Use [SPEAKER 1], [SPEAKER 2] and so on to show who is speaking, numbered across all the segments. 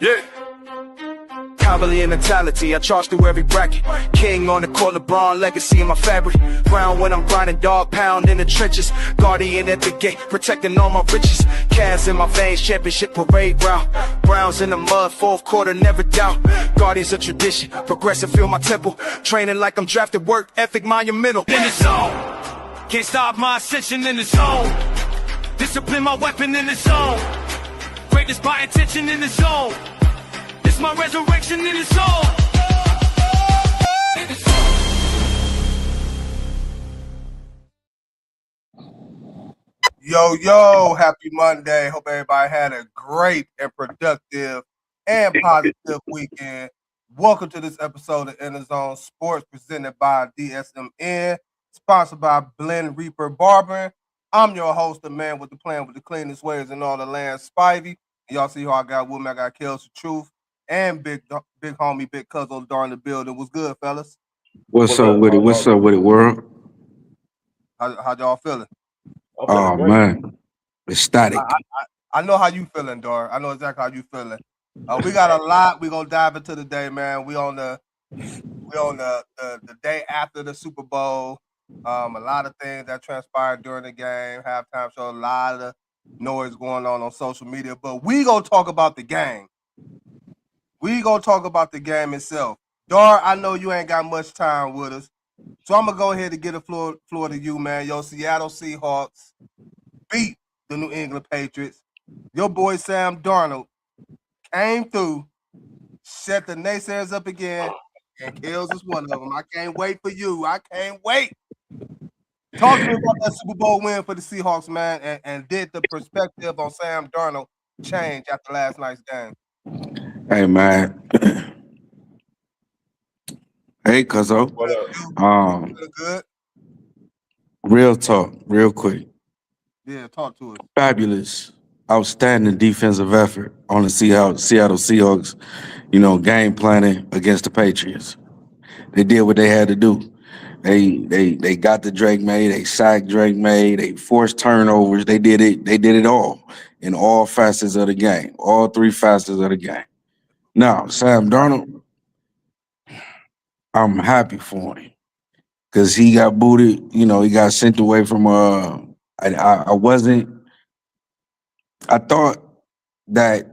[SPEAKER 1] Yeah. Cavalier mentality, I charge through every bracket. King on the court, LeBron legacy in my fabric. Brown when I'm grinding, dog pound in the trenches. Guardian at the gate, protecting all my riches. Cavs in my veins, championship parade route. Browns in the mud, fourth quarter, never doubt. Guardians of tradition, progressive feel my temple. Training like I'm drafted, work ethic monumental. In the zone, can't stop my ascension in the zone. Discipline my weapon in the zone. Greatness by intention in the zone. It's my resurrection in the soul.
[SPEAKER 2] Yo, happy Monday. Hope everybody had a great and productive and positive weekend. Welcome to this episode of EnDaZone Sports presented by DSMN, sponsored by Blend Reaper Barbering. I'm your host, the man with the plan with the cleanest ways in all the land, Spivey. Y'all see who I got with me. I got Kels the Truth and big homie, big cousin during the building. What's good, fellas?
[SPEAKER 3] What's up with it? What's up with it, world?
[SPEAKER 2] How y'all feeling?
[SPEAKER 3] Oh man, ecstatic.
[SPEAKER 2] I know how you feeling, Dar. I know exactly how you feeling. We got a lot we gonna dive into today, man. We on the day after the Super Bowl. A lot of things that transpired during the game, halftime show, a lot of noise going on social media. But we gonna talk about the game. We gonna talk about the game itself. Dar, I know you ain't got much time with us, so I'm gonna go ahead and get the floor to you, man. Your Seattle Seahawks beat the New England Patriots. Your boy Sam Darnold came through, set the naysayers up again, and Kills is one of them. I can't wait for you. I can't wait. Talk to me about that Super Bowl win for the Seahawks, man, and did the perspective on Sam Darnold change after last night's game?
[SPEAKER 3] Hey man. Hey, cuzzo.
[SPEAKER 2] Good.
[SPEAKER 3] Real talk, real quick.
[SPEAKER 2] Yeah, talk to us.
[SPEAKER 3] Fabulous, outstanding defensive effort on the Seattle Seahawks, game planning against the Patriots. They did what they had to do. They got the Drake May, they sacked Drake May, they forced turnovers, they did it all in all facets of the game, all three facets of the game. Now, Sam Darnold, I'm happy for him because he got booted. He got sent away from. I thought that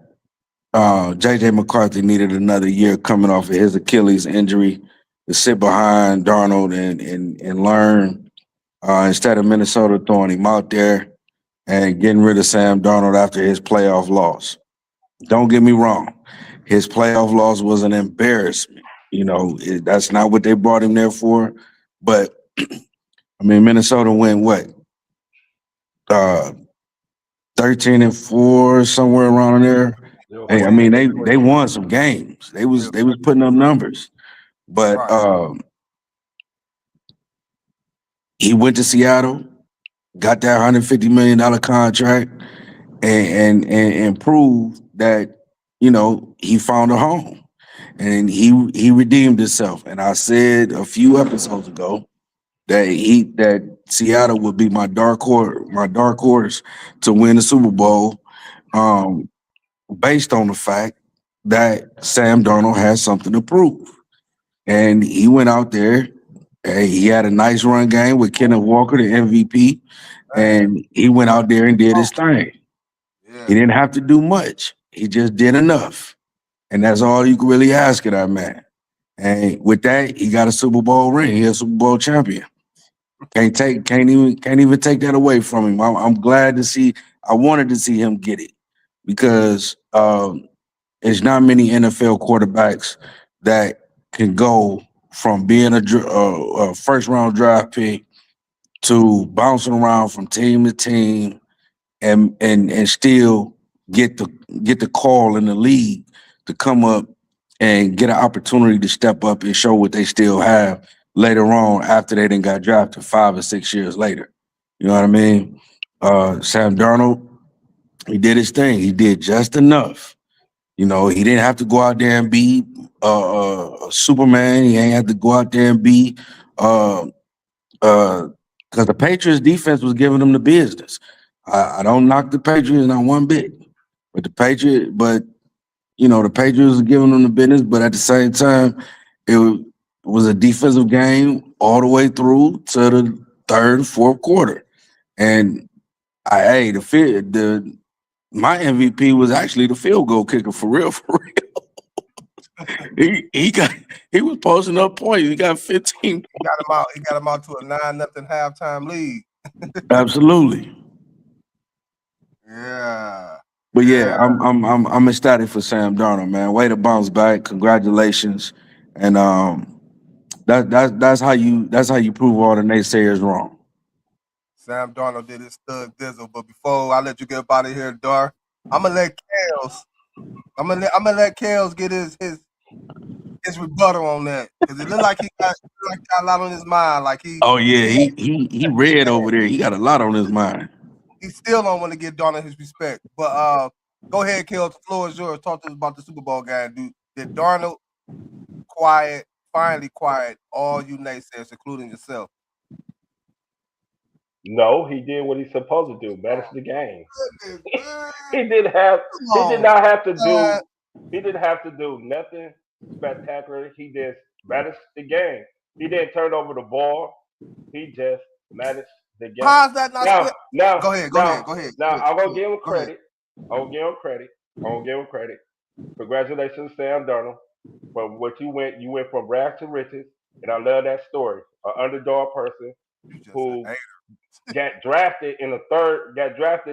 [SPEAKER 3] J.J. McCarthy needed another year coming off of his Achilles injury to sit behind Darnold and learn instead of Minnesota throwing him out there and getting rid of Sam Darnold after his playoff loss. Don't get me wrong. His playoff loss was an embarrassment. That's not what they brought him there for. But, Minnesota went what? 13-4, somewhere around there. They won some games. They was putting up numbers. But he went to Seattle, got that $150 million contract, and proved that, he found a home. And he redeemed himself. And I said a few episodes ago that Seattle would be my dark horse to win the Super Bowl, based on the fact that Sam Darnold has something to prove. And he went out there. He had a nice run game with Kenneth Walker, the MVP, and he went out there and did his thing. Yeah. He didn't have to do much. He just did enough. And that's all you can really ask of that man. And with that, he got a Super Bowl ring. He's a Super Bowl champion. Can't even take that away from him. I'm glad to see. I wanted to see him get it because there's not many NFL quarterbacks that can go from being a first round draft pick to bouncing around from team to team and still get the call in the league to come up and get an opportunity to step up and show what they still have later on after they done got drafted 5 or 6 years later. You know what I mean? Sam Darnold, he did his thing. He did just enough. He didn't have to go out there and be a Superman. He ain't have to go out there and be because the Patriots defense was giving them the business. I don't knock the Patriots not one bit, but the Patriots were giving them the business, but at the same time, was a defensive game all the way through to the third, fourth quarter. And my MVP was actually the field goal kicker for real, for real. He was posting up points. He got 15
[SPEAKER 2] He got him out to a 9-0 halftime lead.
[SPEAKER 3] Absolutely.
[SPEAKER 2] Yeah.
[SPEAKER 3] But yeah, I'm ecstatic for Sam Darnold, man. Way to bounce back. Congratulations. And that's how you prove all the naysayers wrong.
[SPEAKER 2] Sam Darnold did his stud dizzle, but before I let you get up out of here, Dar, I'm gonna let Kales get his rebuttal on that, because it looked like he got a lot on his mind. Like
[SPEAKER 3] Oh yeah, he read over there. He got a lot on his mind.
[SPEAKER 2] He still don't want to give Darnold his respect. But go ahead, Kales. The floor is yours. Talk to us about the Super Bowl game, dude. Did Darnold finally quiet all you naysayers, including yourself?
[SPEAKER 4] No, he did what he's supposed to do. Manage the game. He didn't not have to do. He didn't have to do nothing spectacular. He just managed the game. He didn't turn over the ball. He just managed the game.
[SPEAKER 2] How's that not?
[SPEAKER 4] Now,
[SPEAKER 2] go ahead.
[SPEAKER 4] Now, I'm gonna give him credit. I'm gonna give him credit. Congratulations, Sam Darnold, for what you went from rags to riches, and I love that story. An underdog person who got drafted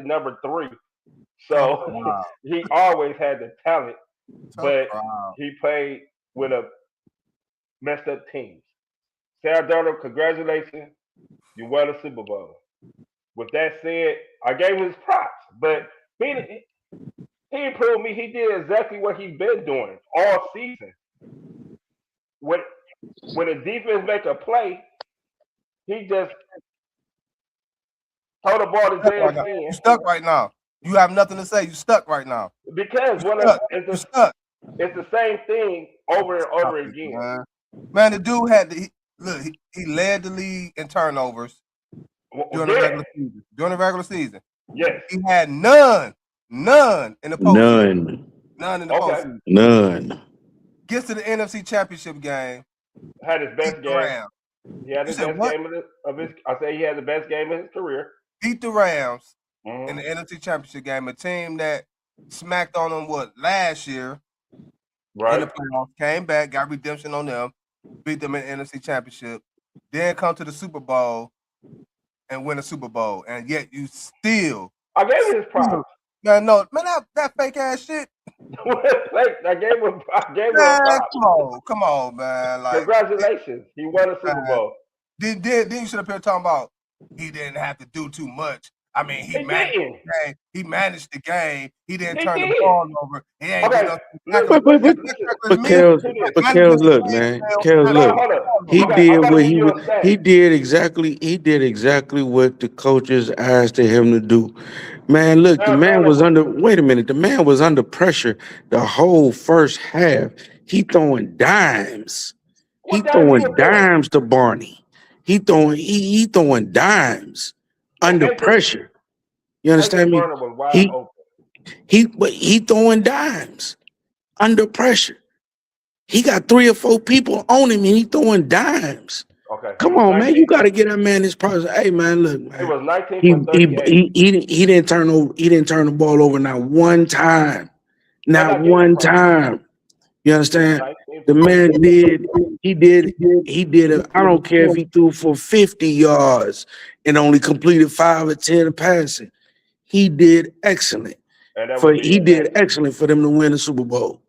[SPEAKER 4] number 3. So he always had the talent, but he played with a messed up team. Sam Darnold, congratulations. You won a Super Bowl. With that said, I gave him his props, but he improved me. He did exactly what he's been doing all season. When a defense make a play, he just throw the ball to James in.
[SPEAKER 2] You stuck right now. You have nothing to say. You stuck right now.
[SPEAKER 4] Because it's the same thing over and over again.
[SPEAKER 2] Man, the dude had he led the league in turnovers during the regular season.
[SPEAKER 4] Yes.
[SPEAKER 2] He had none in the postseason. None in the postseason.
[SPEAKER 3] None.
[SPEAKER 2] Gets to the NFC Championship game.
[SPEAKER 4] Had his best game. He had his best game of his. I say he had the best game of his career.
[SPEAKER 2] Beat the Rams in the NFC Championship game, a team that smacked on them last year.
[SPEAKER 4] Right.
[SPEAKER 2] In the playoffs, came back, got redemption on them, beat them in the NFC Championship, then come to the Super Bowl and win a Super Bowl, and yet you still.
[SPEAKER 4] I gave him his props.
[SPEAKER 2] Man, that fake ass shit.
[SPEAKER 4] I gave him props.
[SPEAKER 2] Come on, man. Like,
[SPEAKER 4] congratulations, he won a Super Bowl.
[SPEAKER 2] Then you should have been talking about he didn't have to do too much. I mean, he managed the game. He didn't turn the ball over. He ain't
[SPEAKER 3] but Kels, look, man. Kels, look. He did exactly what the coaches asked him to do. Man, look, the man was under pressure the whole first half. He throwing dimes. He throwing dimes to Barney. He throwing dimes under pressure. You understand me? He throwing dimes under pressure. He got 3 or 4 people on him, and he throwing dimes.
[SPEAKER 4] Okay.
[SPEAKER 3] Come on, man. You got to get that man his process. Hey, man, look, man.
[SPEAKER 4] It was 19 for 38.
[SPEAKER 3] He didn't turn the ball over not one time. Not one time. You understand? The man did. I don't care if he threw for 50 yards and only completed 5 or 10 passing. He did excellent. He did excellent for them to win the Super Bowl.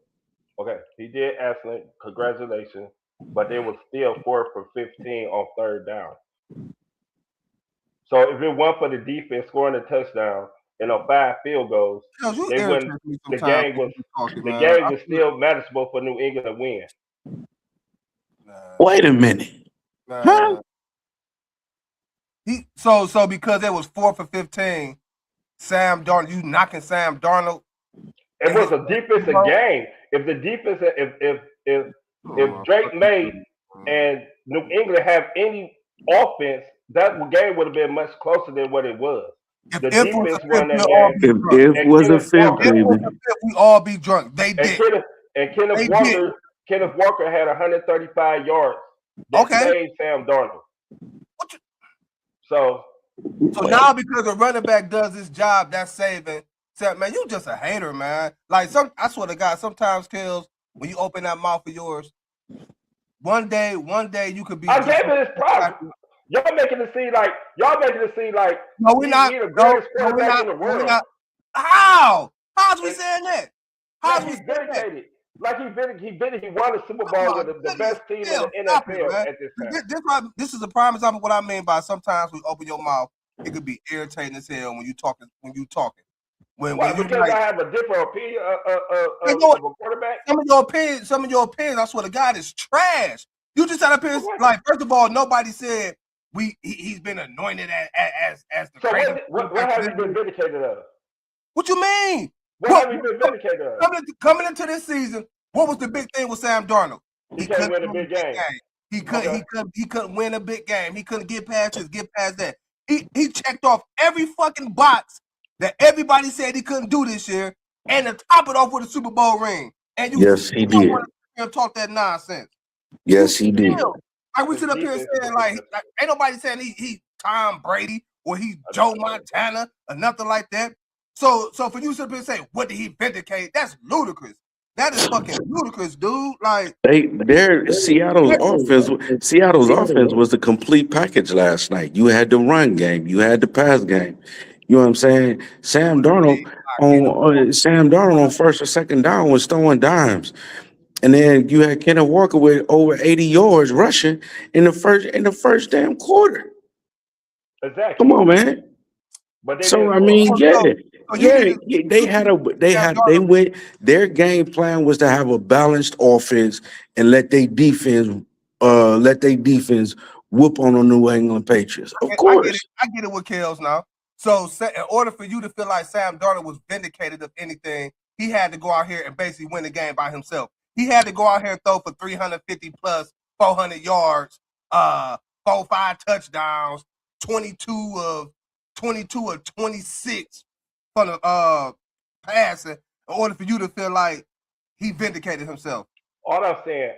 [SPEAKER 4] Okay, he did excellent. Congratulations. But they was still 4 for 15 on third down. So if it weren't for the defense scoring a touchdown and 5 field goals, the game was still manageable for New England to win.
[SPEAKER 3] Wait a minute. Huh?
[SPEAKER 2] So because it was 4 for 15, Sam Darnold, you knocking Sam Darnold?
[SPEAKER 4] It was a defensive game. If the defense, if Drake May and New England have any offense, that game would have been much closer than what it was.
[SPEAKER 2] If
[SPEAKER 4] The
[SPEAKER 2] it was
[SPEAKER 4] defense
[SPEAKER 2] a fifth,
[SPEAKER 4] won that
[SPEAKER 2] we'll all
[SPEAKER 4] game.
[SPEAKER 2] be drunk.
[SPEAKER 3] If
[SPEAKER 4] And
[SPEAKER 3] was a
[SPEAKER 4] Kenneth
[SPEAKER 3] fifth,
[SPEAKER 2] If it
[SPEAKER 4] Walker
[SPEAKER 2] was
[SPEAKER 3] baby.
[SPEAKER 2] a fifth, we all be drunk. They
[SPEAKER 4] and
[SPEAKER 2] did.
[SPEAKER 4] Kenneth
[SPEAKER 2] They
[SPEAKER 4] Walker
[SPEAKER 2] did.
[SPEAKER 4] Kenneth Walker had 135 yards that
[SPEAKER 2] Okay.
[SPEAKER 4] saved Sam Darnold.
[SPEAKER 2] What you-
[SPEAKER 4] So
[SPEAKER 2] So now because the running back does his job, that's saving. So, man, you just a hater, man. Like I swear to God, sometimes kills when you open that mouth of yours. One day you could be.
[SPEAKER 4] I
[SPEAKER 2] just
[SPEAKER 4] gave it his props. Y'all making it seem like
[SPEAKER 2] No, we're not.
[SPEAKER 4] he the
[SPEAKER 2] No,
[SPEAKER 4] greatest
[SPEAKER 2] no, we're
[SPEAKER 4] quarterback
[SPEAKER 2] not.
[SPEAKER 4] in the
[SPEAKER 2] No, we're
[SPEAKER 4] world.
[SPEAKER 2] not. How? How's we
[SPEAKER 4] And-
[SPEAKER 2] saying that? How's
[SPEAKER 4] Like
[SPEAKER 2] we
[SPEAKER 4] he's
[SPEAKER 2] saying that?
[SPEAKER 4] vindicated. Like he won a Super
[SPEAKER 2] Oh
[SPEAKER 4] Bowl
[SPEAKER 2] my
[SPEAKER 4] with the
[SPEAKER 2] goodness,
[SPEAKER 4] best team in
[SPEAKER 2] Phil,
[SPEAKER 4] the
[SPEAKER 2] stop it,
[SPEAKER 4] NFL
[SPEAKER 2] man.
[SPEAKER 4] at this time.
[SPEAKER 2] This is a prime example of what I mean by sometimes we open your mouth, it could be irritating as hell when you talking. When you
[SPEAKER 4] Why?
[SPEAKER 2] you
[SPEAKER 4] Because
[SPEAKER 2] like,
[SPEAKER 4] I have a different opinion
[SPEAKER 2] you know what?
[SPEAKER 4] of a quarterback.
[SPEAKER 2] Some of your opinions, I swear to God, is trash. You just had opinions.
[SPEAKER 4] What?
[SPEAKER 2] Like, first of all, nobody said he's been anointed as the
[SPEAKER 4] So
[SPEAKER 2] greatest.
[SPEAKER 4] what has he been vindicated of?
[SPEAKER 2] What you mean?
[SPEAKER 4] What have he been vindicated of?
[SPEAKER 2] Coming into this season, what was the big thing with Sam Darnold?
[SPEAKER 4] He couldn't win a big game.
[SPEAKER 2] He couldn't win a big game. He couldn't get past that. He checked off every fucking box that everybody said he couldn't do this year, and to top it off with a Super Bowl ring. And you
[SPEAKER 3] Yes, he did.
[SPEAKER 2] Talk that nonsense.
[SPEAKER 3] Yes, he did.
[SPEAKER 2] Like we sit up here saying like ain't nobody saying he Tom Brady or he Joe Montana or nothing like that. So for you to sit up here and say what did he vindicate? That's ludicrous. That is fucking ludicrous, dude. Like
[SPEAKER 3] Seattle's offense was the complete package last night. You had the run game, you had the pass game. You know what I'm saying? Sam Darnold on first or second down was throwing dimes. And then you had Kenneth Walker with over 80 yards rushing in the first damn quarter.
[SPEAKER 4] Exactly.
[SPEAKER 3] Come on, man.
[SPEAKER 4] But
[SPEAKER 3] So I mean, their game plan was to have a balanced offense and let their defense whoop on the New England Patriots. Of course.
[SPEAKER 2] I get it with Kels now. So in order for you to feel like Sam Darnold was vindicated of anything, he had to go out here and basically win the game by himself. He had to go out here and throw for 350 plus 400 yards, 4-5 touchdowns, 22 of 26 for the passing in order for you to feel like he vindicated himself.
[SPEAKER 4] All I'm saying.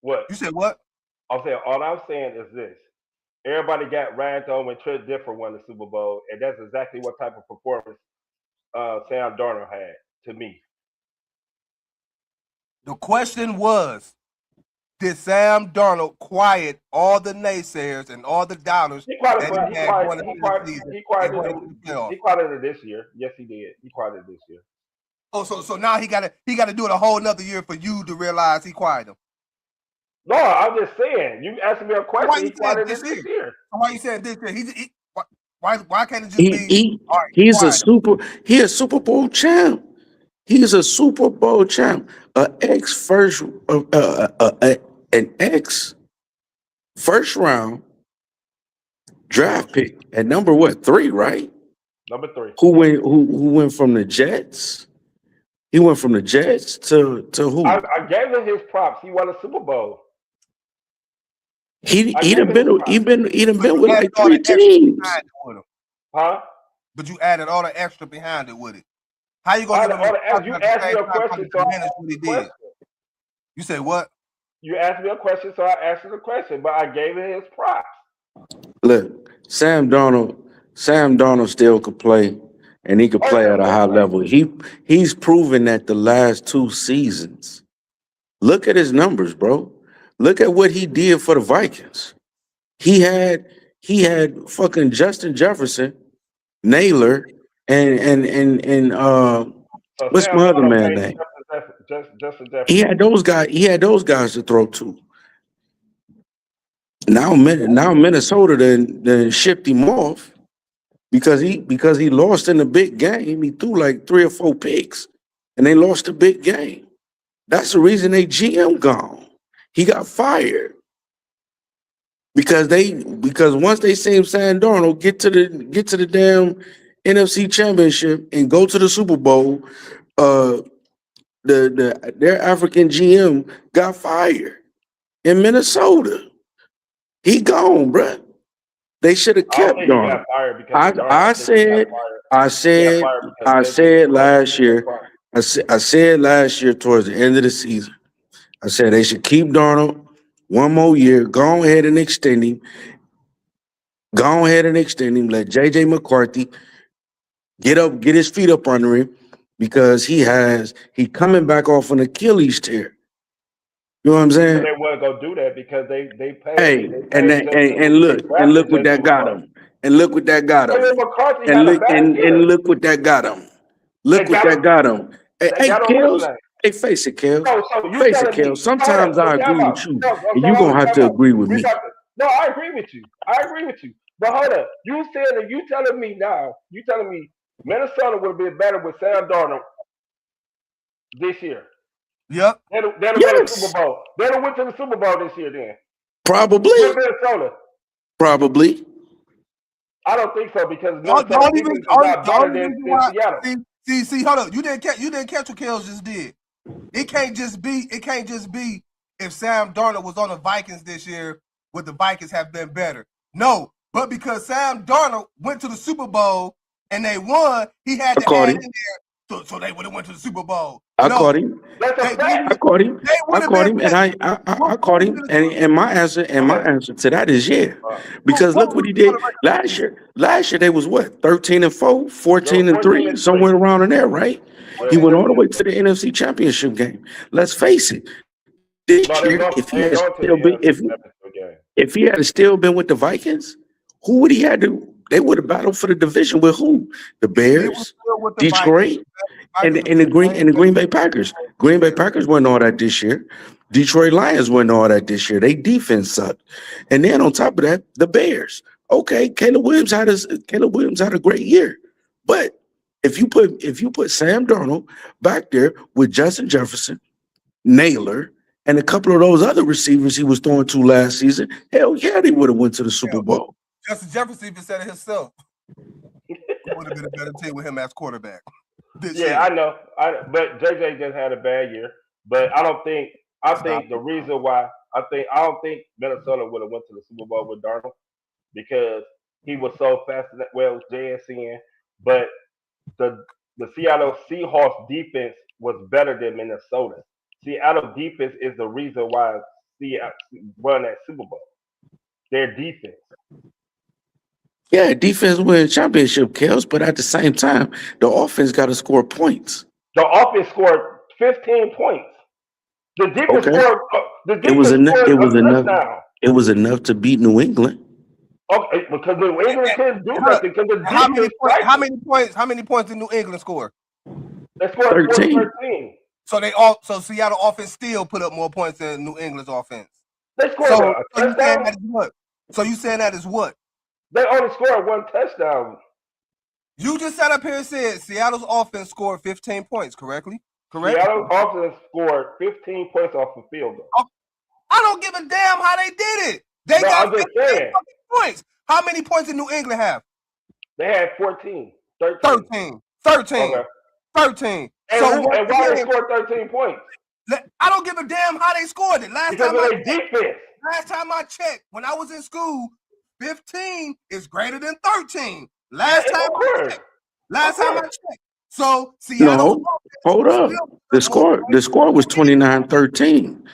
[SPEAKER 4] What?
[SPEAKER 2] You said what?
[SPEAKER 4] I'm saying all I'm saying is this. Everybody got ragged on when Trent Dilfer won the Super Bowl, and that's exactly what type of performance Sam Darnold had to me.
[SPEAKER 2] The question was, did Sam Darnold quiet all the naysayers and all the doubters?
[SPEAKER 4] He quieted it this year. Yes, he did. He quieted it this year.
[SPEAKER 2] Oh, so now he got to do it a whole nother year for you to realize he quieted him.
[SPEAKER 4] No, I'm just saying. You asked me a question.
[SPEAKER 2] Why
[SPEAKER 4] he quieted it this year.
[SPEAKER 2] Why you saying this year? Why can't it just be?
[SPEAKER 3] He's a Super Bowl champ. He's a Super Bowl champ. An ex first round draft pick at number 3, right?
[SPEAKER 4] Number 3.
[SPEAKER 3] Who went from the Jets? He went from the Jets to who?
[SPEAKER 4] I gave him his props. He won a Super Bowl.
[SPEAKER 3] He'd have been with like 3 teams.
[SPEAKER 4] Huh?
[SPEAKER 2] But you added all the extra behind it with it. How you gonna
[SPEAKER 4] you asked me a question, so I asked
[SPEAKER 2] what he did? You said what?
[SPEAKER 4] You asked me a question, so I answered the question, but I gave him his props.
[SPEAKER 3] Look, Sam Darnold still could play, and he could play at a high level. He's proven that the last 2 seasons. Look at his numbers, bro. Look at what he did for the Vikings. He had fucking Justin Jefferson, Naylor, and what's my other man name? He had those guys to throw to. Now Minnesota then shipped him off because he lost in the big game. He threw like 3 or 4 picks, and they lost the big game. That's the reason they GM gone. He got fired because once they seen Sam Darnold get to the damn NFC Championship and go to the Super Bowl, their African GM got fired in Minnesota. He gone, bruh. They should have
[SPEAKER 4] I don't
[SPEAKER 3] kept
[SPEAKER 4] think he got
[SPEAKER 3] Darnold.
[SPEAKER 4] fired because of Darnold.
[SPEAKER 3] I
[SPEAKER 4] think he got
[SPEAKER 3] said,
[SPEAKER 4] fired.
[SPEAKER 3] I
[SPEAKER 4] He got
[SPEAKER 3] said,
[SPEAKER 4] fired because
[SPEAKER 3] I
[SPEAKER 4] JJ
[SPEAKER 3] said
[SPEAKER 4] McCarthy
[SPEAKER 3] last
[SPEAKER 4] was
[SPEAKER 3] year.
[SPEAKER 4] fired.
[SPEAKER 3] I said last year towards the end of the season. I said they should keep Darnold one more year. Go ahead and extend him. Go ahead and extend him. Let JJ McCarthy get his feet up under him because he coming back off an Achilles tear. You know what I'm
[SPEAKER 4] But
[SPEAKER 3] saying?
[SPEAKER 4] they wasn't gonna do that because they
[SPEAKER 3] Hey,
[SPEAKER 4] paid
[SPEAKER 3] and that, and
[SPEAKER 4] they
[SPEAKER 3] look
[SPEAKER 4] drafted
[SPEAKER 3] what
[SPEAKER 4] JJ
[SPEAKER 3] that got
[SPEAKER 4] McCarthy.
[SPEAKER 3] him. And look what that got him.
[SPEAKER 4] JJ McCarthy
[SPEAKER 3] And
[SPEAKER 4] had a
[SPEAKER 3] look
[SPEAKER 4] bad
[SPEAKER 3] and
[SPEAKER 4] year.
[SPEAKER 3] look what that got him.
[SPEAKER 4] They
[SPEAKER 3] Look what
[SPEAKER 4] got him.
[SPEAKER 3] that got him. Hey,
[SPEAKER 4] They
[SPEAKER 3] hey
[SPEAKER 4] got him. What's his
[SPEAKER 3] Kels.
[SPEAKER 4] name?
[SPEAKER 3] Hey, face it, Kels.
[SPEAKER 4] So you
[SPEAKER 3] Face it,
[SPEAKER 4] telling me?
[SPEAKER 3] Kels.
[SPEAKER 4] Hold up,
[SPEAKER 3] Sometimes
[SPEAKER 4] but
[SPEAKER 3] I
[SPEAKER 4] time
[SPEAKER 3] agree
[SPEAKER 4] out.
[SPEAKER 3] with you,
[SPEAKER 4] No,
[SPEAKER 3] and you gonna have
[SPEAKER 4] time
[SPEAKER 3] to
[SPEAKER 4] out.
[SPEAKER 3] agree with
[SPEAKER 4] We
[SPEAKER 3] me.
[SPEAKER 4] got to. No, I agree with you. I agree with you. But hold up, you said that you telling me now. You telling me Minnesota would have been better with Sam Darnold this year.
[SPEAKER 2] Yep.
[SPEAKER 4] They'd have won the Super
[SPEAKER 3] Yes,
[SPEAKER 4] Bowl. They'd have went to the Super Bowl this year then. With
[SPEAKER 3] probably,
[SPEAKER 4] Minnesota.
[SPEAKER 3] probably.
[SPEAKER 4] I don't think so because
[SPEAKER 2] The
[SPEAKER 4] Minnesota
[SPEAKER 2] only
[SPEAKER 4] defense
[SPEAKER 2] reason,
[SPEAKER 4] is not
[SPEAKER 2] the
[SPEAKER 4] better
[SPEAKER 2] only reason
[SPEAKER 4] than
[SPEAKER 2] why
[SPEAKER 4] Seattle.
[SPEAKER 2] see, hold up. You didn't catch what Kels just did. It can't just be if Sam Darnold was on the Vikings this year, would the Vikings have been better? No, but because Sam Darnold went to the Super Bowl and they won, he had
[SPEAKER 3] I
[SPEAKER 2] to
[SPEAKER 3] caught
[SPEAKER 2] add
[SPEAKER 3] him.
[SPEAKER 2] in there so they would have went to the Super Bowl.
[SPEAKER 3] I
[SPEAKER 2] No,
[SPEAKER 3] caught him.
[SPEAKER 4] That's a
[SPEAKER 2] they
[SPEAKER 4] fact.
[SPEAKER 3] I caught him.
[SPEAKER 2] would
[SPEAKER 3] I
[SPEAKER 2] have
[SPEAKER 3] caught
[SPEAKER 2] been
[SPEAKER 3] him, and
[SPEAKER 2] better.
[SPEAKER 3] I caught him, and my answer to that is yeah, because
[SPEAKER 2] What
[SPEAKER 3] look
[SPEAKER 2] was
[SPEAKER 3] what he
[SPEAKER 2] the
[SPEAKER 3] did
[SPEAKER 2] quarterback
[SPEAKER 3] last year. Last year they was what 13-4,
[SPEAKER 4] They were
[SPEAKER 3] 14-3,
[SPEAKER 4] 14-3.
[SPEAKER 3] somewhere around in there, right? He
[SPEAKER 4] Yeah,
[SPEAKER 3] went all the
[SPEAKER 4] 14
[SPEAKER 3] way
[SPEAKER 4] and
[SPEAKER 3] to
[SPEAKER 4] 3.
[SPEAKER 3] the NFC Championship game. Let's face it. This
[SPEAKER 4] No,
[SPEAKER 3] year, if he
[SPEAKER 4] they
[SPEAKER 3] had
[SPEAKER 4] going to
[SPEAKER 3] still
[SPEAKER 4] the
[SPEAKER 3] been
[SPEAKER 4] NFC Championship game.
[SPEAKER 3] if he had still been with the Vikings, who would he had to? They would have battled for the division with who? The
[SPEAKER 2] He was
[SPEAKER 3] Bears,
[SPEAKER 2] still with the Vikings.
[SPEAKER 3] Detroit, and
[SPEAKER 2] Vikings
[SPEAKER 3] and the Green Bay Packers. Green Bay Packers wasn't all that this year. Detroit Lions wasn't all that this year. They defense sucked, and then on top of that, the Bears. Okay, Caleb Williams had a great year, but if you put Sam Darnold back there with Justin Jefferson, Naylor, and a couple of those other receivers he was throwing to last season, hell yeah, they would have went to the Super Bowl.
[SPEAKER 2] Justin Jefferson even said it himself. Would have been a better team with him as quarterback this year.
[SPEAKER 4] Yeah, I know. But JJ just had a bad year. But I don't think. I think the reason why I don't think Minnesota would have went to the Super Bowl with Darnold because he was so fast. Well, JSN, but the Seattle Seahawks defense was better than Minnesota. Seattle defense is the reason why Seattle won that Super Bowl. Their defense.
[SPEAKER 3] Yeah, defense win championship, Kels, but at the same time, the offense got to score points.
[SPEAKER 4] The offense scored 15 points. The defense
[SPEAKER 3] Okay,
[SPEAKER 4] scored. The
[SPEAKER 3] it was
[SPEAKER 4] defense
[SPEAKER 3] enough.
[SPEAKER 4] scored
[SPEAKER 3] It
[SPEAKER 4] a
[SPEAKER 3] was enough.
[SPEAKER 4] touchdown.
[SPEAKER 3] It was enough to beat New England.
[SPEAKER 4] Okay, because New England couldn't do nothing because the
[SPEAKER 2] How many
[SPEAKER 4] defense.
[SPEAKER 2] How many points did New England score?
[SPEAKER 4] They scored
[SPEAKER 3] 13.
[SPEAKER 4] 13.
[SPEAKER 2] So Seattle offense still put up more points than New England's offense.
[SPEAKER 4] They scored
[SPEAKER 2] So
[SPEAKER 4] a
[SPEAKER 2] you saying
[SPEAKER 4] touchdown.
[SPEAKER 2] that is what? So you saying that is what?
[SPEAKER 4] They only scored one touchdown.
[SPEAKER 2] You just sat up here and said Seattle's offense scored 15 points, correctly? Correct?
[SPEAKER 4] Seattle offense scored 15 points off the field goal.
[SPEAKER 2] I don't give a damn how they did it. They
[SPEAKER 4] No,
[SPEAKER 2] got
[SPEAKER 4] I'm just
[SPEAKER 2] 15
[SPEAKER 4] saying.
[SPEAKER 2] points. How many points did New England have?
[SPEAKER 4] They had 14. 13.
[SPEAKER 2] 13. 13.
[SPEAKER 4] Okay.
[SPEAKER 2] 13.
[SPEAKER 4] And,
[SPEAKER 2] So
[SPEAKER 4] and why they scored 13 points?
[SPEAKER 2] I don't give a damn how they scored it.
[SPEAKER 4] Because of their defense.
[SPEAKER 2] Last time I checked, when I was in school, 15 is greater than 13. Last time I checked. So Seattle.
[SPEAKER 3] No, hold up. The score was 29-13.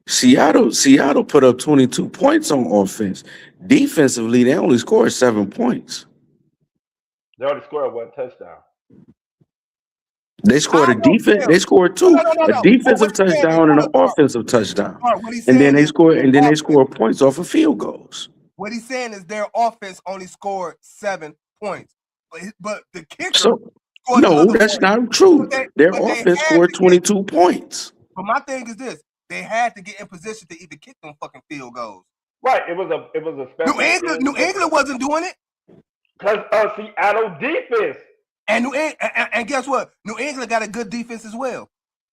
[SPEAKER 3] Seattle put up 22 points on offense. Defensively, they only scored 7 points.
[SPEAKER 4] They only scored one touchdown.
[SPEAKER 3] They scored a defense. They scored two, a defensive touchdown and an offensive touchdown, and then they scored points off of field goals.
[SPEAKER 2] What he's saying is their offense only scored 7 points, but the kicker.
[SPEAKER 3] So no, that's not true. Their offense scored 22 points.
[SPEAKER 2] But my thing is this: they had to get in position to even kick them fucking field goals.
[SPEAKER 4] Right. It was a special.
[SPEAKER 2] New England wasn't doing it
[SPEAKER 4] because of Seattle defense.
[SPEAKER 2] And guess what? New England got a good defense as well.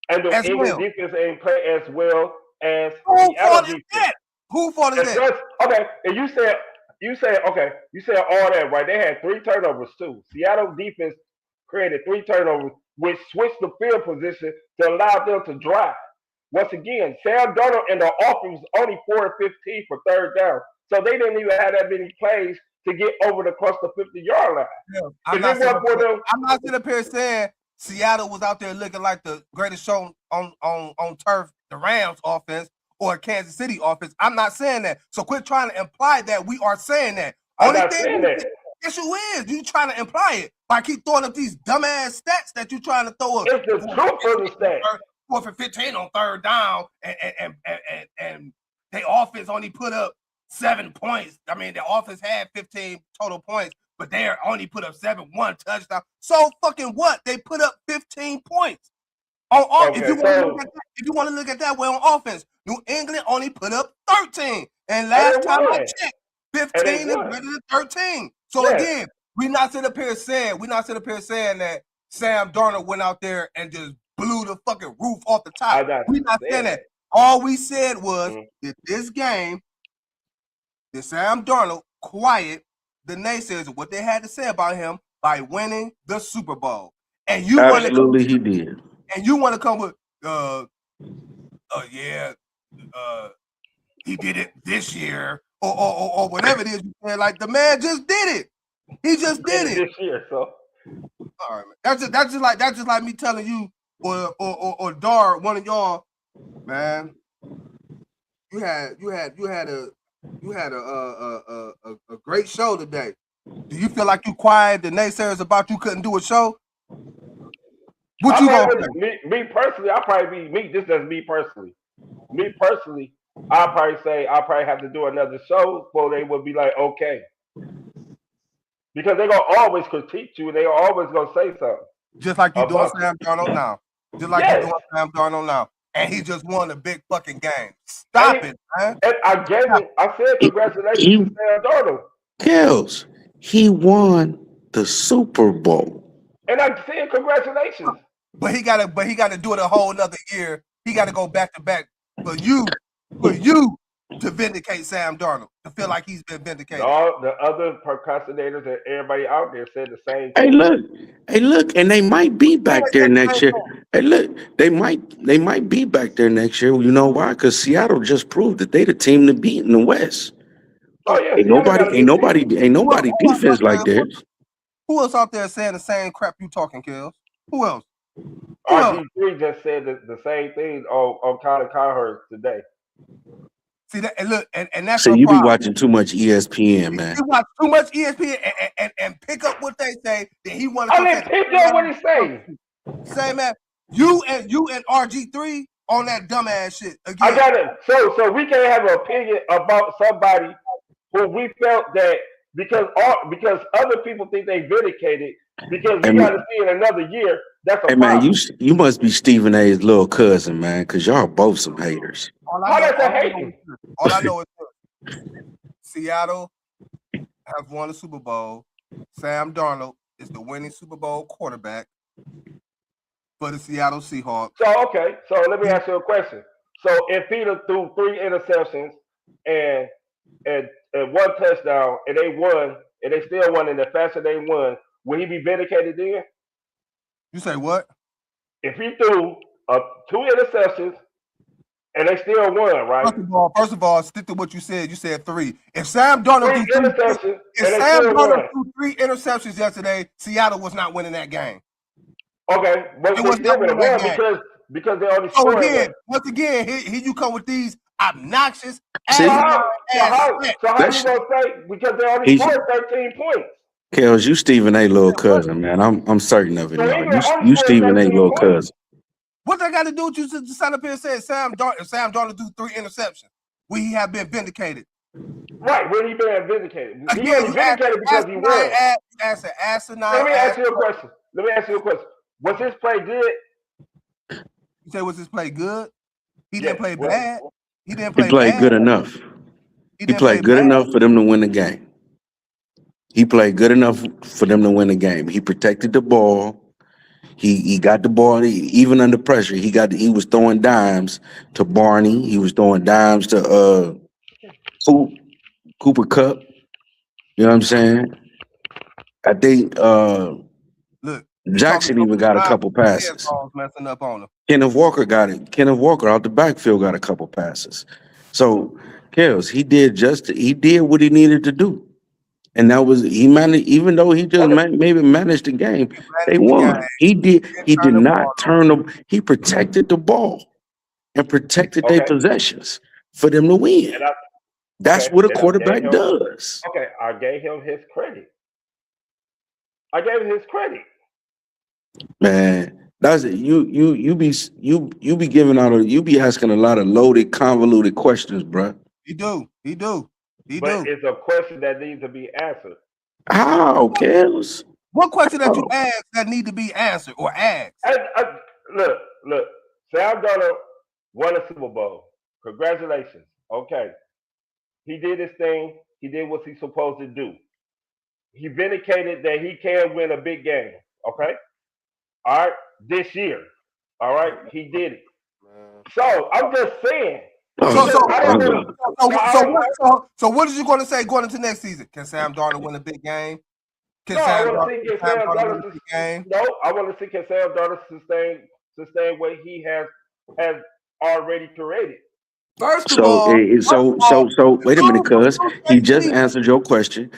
[SPEAKER 4] And the England defense ain't play as well as
[SPEAKER 2] Seattle defense. Who fought is that?
[SPEAKER 4] Okay, and you said all that, right? They had 3 turnovers too. Seattle defense created 3 turnovers, which switched the field position to allow them to drive. Once again, Sam Darnold and the offense was only 4 of 15 for third down. So they didn't even have that many plays to get over the across the 50-yard line.
[SPEAKER 2] Yeah, I'm not sitting up here saying Seattle was out there looking like the greatest show on turf, the Rams offense or Kansas City offense. I'm not saying that. So quit trying to imply that we are saying that.
[SPEAKER 4] I'm not saying that.
[SPEAKER 2] Yes, you is. You trying to imply it by keep throwing up these dumbass stats that you trying to throw up.
[SPEAKER 4] It's the truth of the stats.
[SPEAKER 2] 4 for 15 on third down, and they offense only put up 7 points. I mean, the offense had 15 total points, but they only put up 7, 1 touchdown. So fucking what? They put up 15 points on offense.
[SPEAKER 4] Okay,
[SPEAKER 2] if you want to look at that way on offense, New England only put up 13, and last time I checked, 15 is better than 13. So again, we're not sitting up here saying that Sam Darnold went out there and just blew the fucking roof off the top. We're not saying that. All we said was that this game, that Sam Darnold quiet the naysayers of what they had to say about him by winning the Super Bowl. And you
[SPEAKER 3] absolutely he did.
[SPEAKER 2] And you want to come with he did it this year or whatever it is. Like the man just did it. He just did it
[SPEAKER 4] this year. So
[SPEAKER 2] all right, man. That's just like me telling you or Dar, one of y'all, man. You had a great show today. Do you feel like you quieted the naysayers about you couldn't do a show? What you gonna say?
[SPEAKER 4] Me personally, I'll probably be me. This is me personally. Me personally, I'll probably have to do another show before they would be like, okay. Because they're gonna always critique you and they're always gonna say something.
[SPEAKER 2] Just like you doing Sam Darnold now. Just like you doing Sam Darnold now. And he just won a big fucking game. Stop it, man.
[SPEAKER 4] And I said congratulations to Sam Darnold.
[SPEAKER 3] Kills. He won the Super Bowl.
[SPEAKER 4] And I said congratulations.
[SPEAKER 2] But he gotta do it a whole nother year. He gotta go back to back for you to vindicate Sam Darnold, to feel like he's been vindicated.
[SPEAKER 4] All the other procrastinators and everybody out there said the same
[SPEAKER 3] thing. Hey, look, and they might be back there next year. Hey, look, they might be back there next year. You know why? Because Seattle just proved that they the team to beat in the West.
[SPEAKER 4] Oh yeah,
[SPEAKER 3] ain't nobody defense like theirs.
[SPEAKER 2] Who else out there saying the same crap you talking, Kills? Who else?
[SPEAKER 4] RG3 just said the same thing on Colin Cowherd today.
[SPEAKER 2] See that, and look, and that's
[SPEAKER 3] so you be watching too much ESPN, man.
[SPEAKER 2] You watch too much ESPN and pick up what they say. That he want to.
[SPEAKER 4] I didn't pick up what he say.
[SPEAKER 2] Say, man, you and RG3 on that dumbass shit again.
[SPEAKER 4] I got it. So we can't have an opinion about somebody who we felt that because other people think they vindicated because we got to see in another year. That's a problem.
[SPEAKER 3] Man, you must be Stephen A's little cousin, man, because y'all both some haters.
[SPEAKER 2] All I know is Seattle has won the Super Bowl. Sam Darnold is the winning Super Bowl quarterback for the Seattle Seahawks.
[SPEAKER 4] So let me ask you a question. So if Peter threw 3 interceptions and 1 touchdown and they won and they still won in the fashion they won, will he be vindicated then?
[SPEAKER 2] You say what?
[SPEAKER 4] If he threw 2 interceptions and they still won, right?
[SPEAKER 2] First of all, stick to what you said. You said 3. If Sam Darnold threw 3 interceptions yesterday, Seattle was not winning that game.
[SPEAKER 4] Okay, but it was not winning that game because they only scored.
[SPEAKER 2] Once again, here you come with these obnoxious.
[SPEAKER 4] So how you gonna say because they only scored 13 points?
[SPEAKER 3] Kels, you Stephen A. little cousin, man. I'm certain of it. So you Stephen A. little cousin.
[SPEAKER 2] What they got to do with you to sign up here and say Sam Darnold do 3 interceptions? We have been vindicated.
[SPEAKER 4] Right, when he been vindicated. He was vindicated because he won. Let me ask you a question. Was his play good?
[SPEAKER 2] You say was his play good? He didn't play bad. He didn't
[SPEAKER 3] play. He played good enough. He played good enough for them to win the game. He played good enough for them to win the game. He protected the ball. He got the ball even under pressure. He was throwing dimes to Barney. He was throwing dimes to Cooper Kupp. You know what I'm saying? I think
[SPEAKER 2] look,
[SPEAKER 3] Jackson even got a couple passes.
[SPEAKER 2] Messing up on him.
[SPEAKER 3] Kenneth Walker got it. Kenneth Walker out the backfield got a couple passes. So Kels, he did what he needed to do. And that was he managed, even though he just maybe managed the game, they
[SPEAKER 2] Managed the game.
[SPEAKER 3] won. He
[SPEAKER 2] Turn
[SPEAKER 3] did
[SPEAKER 2] the ball
[SPEAKER 3] not turn them, he protected the ball and protected their
[SPEAKER 4] Okay.
[SPEAKER 3] possessions for them to win.
[SPEAKER 4] And I,
[SPEAKER 3] That's
[SPEAKER 4] okay,
[SPEAKER 3] what a
[SPEAKER 4] and I
[SPEAKER 3] quarterback
[SPEAKER 4] gave him.
[SPEAKER 3] does.
[SPEAKER 4] Okay, I gave him his credit. I gave him his credit.
[SPEAKER 3] Man, that's it. You be giving out you be asking a lot of loaded, convoluted questions, bruh.
[SPEAKER 2] He do.
[SPEAKER 4] But it's a question that needs to be answered.
[SPEAKER 3] How, Kels?
[SPEAKER 2] What question that you
[SPEAKER 3] Oh.
[SPEAKER 2] asked that need to be answered or asked?
[SPEAKER 4] Look. Sam Darnold won a Super Bowl. Congratulations. Okay. He did his thing. He did what he's supposed to do. He vindicated that he can win a big game. Okay. All right. This year. All right. He did it. So I'm just saying.
[SPEAKER 2] So what is you going to say going into next season? Can Sam Darnold win a big game?
[SPEAKER 4] I want to see can Sam Darnold No, I want to see can Sam Darnold sustain what he has already created.
[SPEAKER 2] First of all,
[SPEAKER 3] Wait a minute, cuz he just answered your question.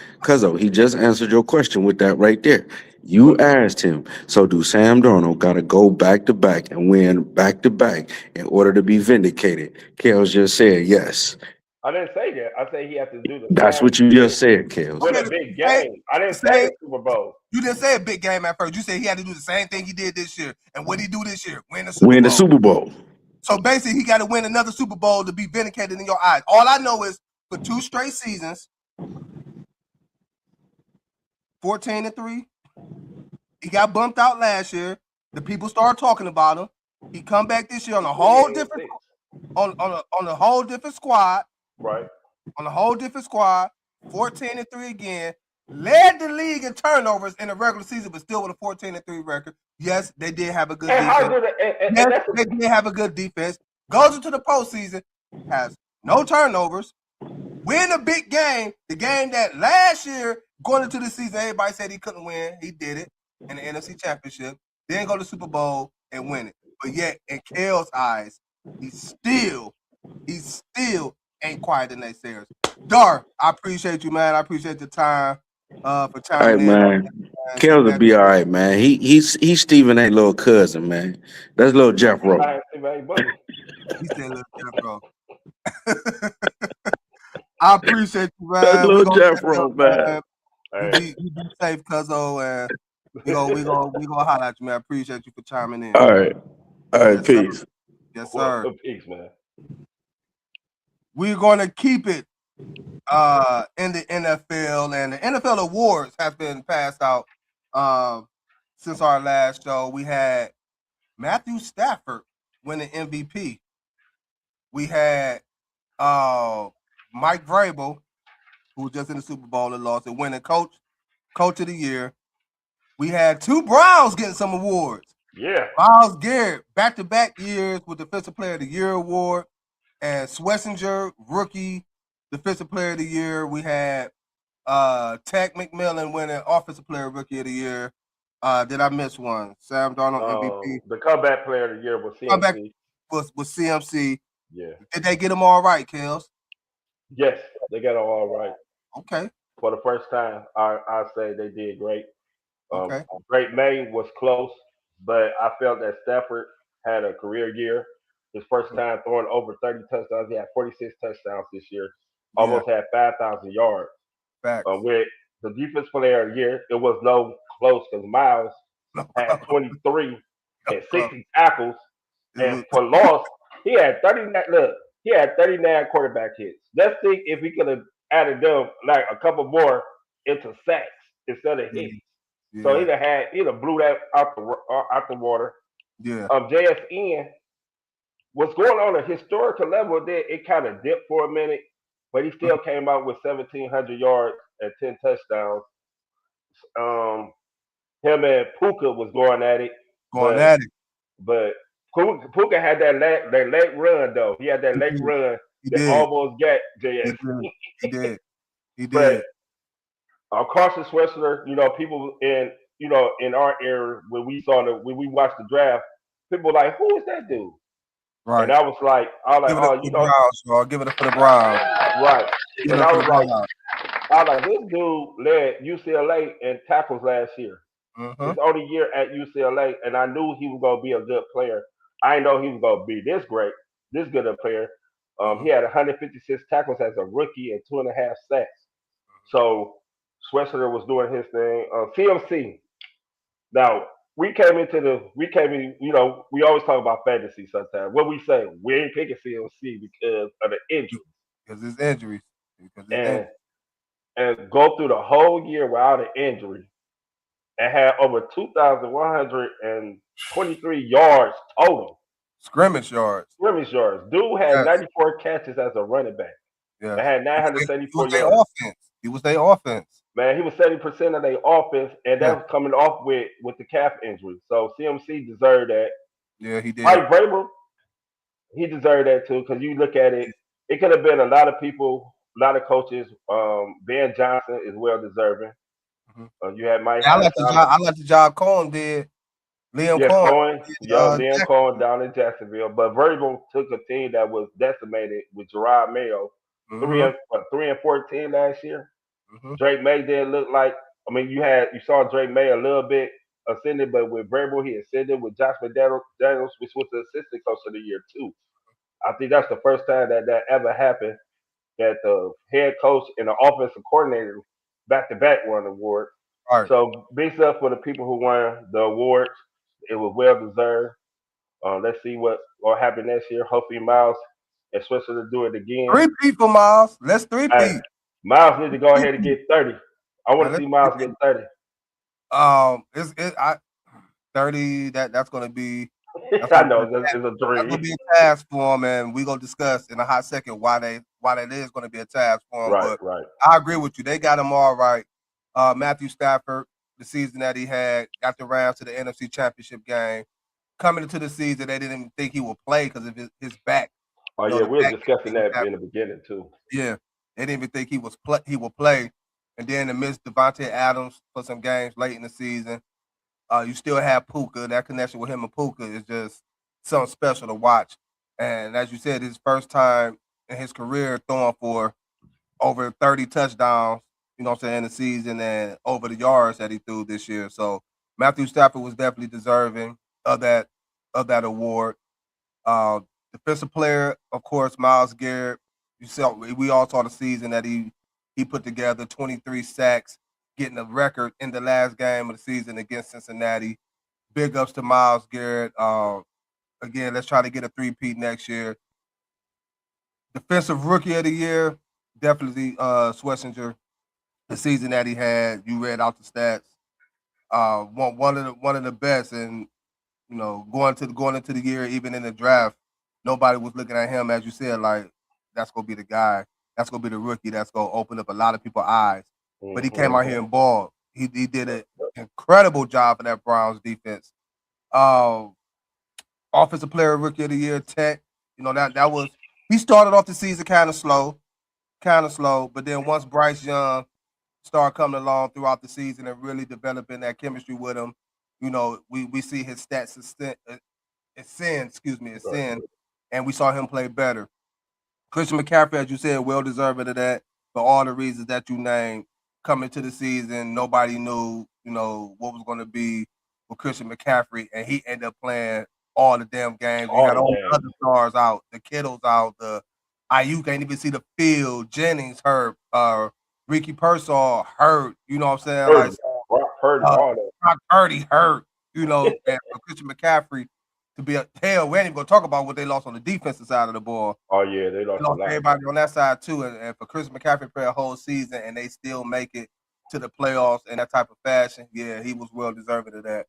[SPEAKER 3] He just answered your question with that right there. You asked him, so do Sam Darnold got to go back to back and win back to back in order to be vindicated? Kels just said yes.
[SPEAKER 4] I didn't say that. I said he had to do the
[SPEAKER 3] That's
[SPEAKER 4] same
[SPEAKER 3] what you
[SPEAKER 4] thing
[SPEAKER 3] just said, Kels.
[SPEAKER 4] with a big game. I didn't say the Super Bowl.
[SPEAKER 2] You didn't say a big game at first. You said he had to do the same thing he did this year. And what did he do this year? Win the
[SPEAKER 3] Super Bowl.
[SPEAKER 2] So basically, he got to win another Super Bowl to be vindicated in your eyes. All I know is for 2 straight seasons, 14-3. He got bumped out last year. The people started talking about him. He come back this year on a whole different on a whole different squad.
[SPEAKER 4] Right.
[SPEAKER 2] On a whole different squad. 14-3 again. Led the league in turnovers in the regular season, but still with a 14-3 record. Yes, they did have a good defense. They did have a good defense. Goes into the postseason, has no turnovers, win a big game. The game that last year, going into the season, everybody said he couldn't win. He did it in the NFC Championship. Then go to the Super Bowl and win it. But yet, in Kale's eyes, he still ain't quiet the naysayers. Dar, I appreciate you, man. I appreciate the time for chiming in.
[SPEAKER 3] Man. Kels will be all right, man. He's Stephen A. little cousin, man. That's little Jeff Rowe.
[SPEAKER 2] He said little Jeff Rowe. I appreciate you, man.
[SPEAKER 3] That's little Jeff Rowe, man.
[SPEAKER 2] You be safe, cuzzo, and we gonna holler at you, man. I appreciate you for chiming in.
[SPEAKER 3] All right,
[SPEAKER 2] yes,
[SPEAKER 3] peace.
[SPEAKER 2] Sir. Yes, sir.
[SPEAKER 4] Peace, man.
[SPEAKER 2] We're gonna keep it in the NFL, and the NFL awards have been passed out since our last show. We had Matthew Stafford winning MVP. We had Mike Vrabel, who was just in the Super Bowl and lost, and winning coach of the year. We had 2 Browns getting some awards.
[SPEAKER 4] Yeah.
[SPEAKER 2] Myles Garrett, back-to-back years with Defensive Player of the Year award, and Schlesinger, rookie Defensive Player of the Year. We had Tech McMillan winning Offensive Player Rookie of the Year. Did I miss one? Sam Darnold MVP.
[SPEAKER 4] The comeback player of the year was CMC.
[SPEAKER 2] Comeback was CMC.
[SPEAKER 4] Yeah.
[SPEAKER 2] Did they get them all right, Kels?
[SPEAKER 4] Yes, they got them all right.
[SPEAKER 2] Okay.
[SPEAKER 4] For the first time, I say they did great.
[SPEAKER 2] Okay.
[SPEAKER 4] Great May was close, but I felt that Stafford had a career year. His first time throwing over 30 touchdowns. He had 46 touchdowns this year. Almost had 5,000 yards. With the defense player of the year, it was no close because Miles had 23 and 60 tackles. And for loss, he had 39. Look, he had 39 quarterback hits. Let's see if he could have added them like a couple more into sacks instead of hits. Yeah. So he'd have blew that out the water.
[SPEAKER 2] Yeah.
[SPEAKER 4] JSN, what's going on a historical level there, it kind of dipped for a minute, but he still came out with 1,700 yards and 10 touchdowns. Him and Puka was going at it. But Puka had that late run, though. He had that late run that almost got JS.
[SPEAKER 2] He did.
[SPEAKER 4] But Carson Schwartz, people in our era when we watched the draft, people were like, who is that dude?
[SPEAKER 2] Right.
[SPEAKER 4] And I was like,
[SPEAKER 2] Give it up
[SPEAKER 4] oh,
[SPEAKER 2] for the Browns, y'all. Give it up for the Browns.
[SPEAKER 4] right.
[SPEAKER 2] Give it
[SPEAKER 4] And
[SPEAKER 2] up
[SPEAKER 4] I
[SPEAKER 2] for
[SPEAKER 4] was
[SPEAKER 2] the
[SPEAKER 4] like,
[SPEAKER 2] Browns.
[SPEAKER 4] this dude led UCLA in tackles last year.
[SPEAKER 2] Mm-hmm.
[SPEAKER 4] His only year at UCLA, and I knew he was gonna be a good player. I didn't know he was gonna be this great, this good a player. He had 156 tackles as a rookie and 2.5 sacks. So Schwartz was doing his thing. CMC. Now we always talk about fantasy sometimes. What we say, we ain't picking CMC because of the injury.
[SPEAKER 2] Because it's injuries.
[SPEAKER 4] And go through the whole year without an injury and had over 2,123 yards total.
[SPEAKER 2] Scrimmage yards.
[SPEAKER 4] Scrimmage yards. Dude had
[SPEAKER 2] Yes.
[SPEAKER 4] 94 catches as a running back.
[SPEAKER 2] Yes.
[SPEAKER 4] And had
[SPEAKER 2] He
[SPEAKER 4] 974
[SPEAKER 2] was their
[SPEAKER 4] yards.
[SPEAKER 2] offense. He was their offense.
[SPEAKER 4] Man, he was 70% of their offense, and that
[SPEAKER 2] Yeah.
[SPEAKER 4] was coming off with the calf injury. So CMC deserved that.
[SPEAKER 2] Yeah, he did.
[SPEAKER 4] Mike Vrabel, he deserved that too, because you look at it, it could have been a lot of people, a lot of coaches. Ben Johnson is well deserving. You had Mike.
[SPEAKER 2] I like the job Cohen did. Liam
[SPEAKER 4] Cohen.
[SPEAKER 2] Cohen.
[SPEAKER 4] Liam Cohen down in Jacksonville. But Vrabel took a team that was decimated with Gerard Mayo, 3-14 last year. Drake May didn't look like. I mean, you saw Drake May a little bit ascended, but with Vrabel he ascended. With Josh McDaniels, which was the assistant coach of the year too. I think that's the first time that ever happened, that the head coach and the offensive coordinator back to back won the award.
[SPEAKER 2] Right.
[SPEAKER 4] So big stuff for the people who won the awards. It was well deserved. Let's see what will happen next year. Hopefully Miles and Switzer to do it again.
[SPEAKER 2] 3-peat for Miles. Let's 3-peat.
[SPEAKER 4] Hey, Miles need to go ahead and get 30. I want to see Miles get 30.
[SPEAKER 2] 30. That's going to be.
[SPEAKER 4] I know it's a dream.
[SPEAKER 2] That's gonna be a task for him, and we're gonna discuss in a hot second why that is gonna be a task for him.
[SPEAKER 4] Right.
[SPEAKER 2] I agree with you. They got him all right. Matthew Stafford, the season that he had, got the Rams to the NFC Championship game. Coming into the season, they didn't even think he would play because of his back.
[SPEAKER 4] Oh yeah, we were discussing that in the beginning too.
[SPEAKER 2] Yeah, they didn't even think he would play, and then to miss Devontae Adams for some games late in the season. You still have Puka. That connection with him and Puka is just something special to watch. And as you said, his first time in his career throwing for over 30 touchdowns, you know what I'm saying, in the season, and over the yards that he threw this year. So Matthew Stafford was definitely deserving of that award. Defensive player, of course, Myles Garrett. We all saw the season that he put together, 23 sacks, getting a record in the last game of the season against Cincinnati. Big ups to Myles Garrett. Again, let's try to get a 3-peat next year. Defensive Rookie of the Year, definitely Schlesinger. The season that he had, you read out the stats. One of the best, and going into the year, even in the draft, nobody was looking at him, as you said, like that's gonna be the guy. That's gonna be the rookie. That's gonna open up a lot of people's eyes. But he came out here and balled. He did an incredible job for that Browns defense. Offensive Player Rookie of the Year, Tech. That was, he started off the season kind of slow, but then once Bryce Young started coming along throughout the season and really developing that chemistry with him, we see his stats ascend, and we saw him play better. Christian McCaffrey, as you said, well deserving of that for all the reasons that you named. Coming to the season, nobody knew, what was going to be with Christian McCaffrey, and he ended up playing all the damn games. You got all the other stars out, the Kittles out, the Ayuk can't even see the field, Jennings hurt, Ricky Pearsall hurt, you know what I'm saying? Brock Purdy hurt, and for Christian McCaffrey to be we ain't even gonna talk about what they lost on the defensive side of the ball.
[SPEAKER 4] Oh yeah, they lost a lot.
[SPEAKER 2] Everybody on that side too, and for Chris McCaffrey to play a whole season and they still make it to the playoffs in that type of fashion, yeah, he was well deserving of that.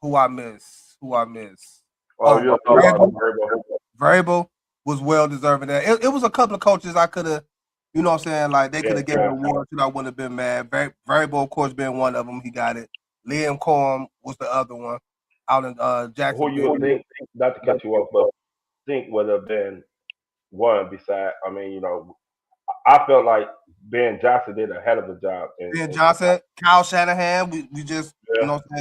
[SPEAKER 2] Who I miss? Vrabel was well deserving of that. It was a couple of coaches I could have, you know what I'm saying, like they could have given an award to. I wouldn't have been mad. Vrabel, of course, being one of them, he got it. Liam Cohen was the other one. Out in Jacksonville.
[SPEAKER 4] Who you think, not to cut you off, but think would have been one beside? I mean, I felt like Ben Johnson did a hell of a job.
[SPEAKER 2] Ben Johnson, Kyle Shanahan, we just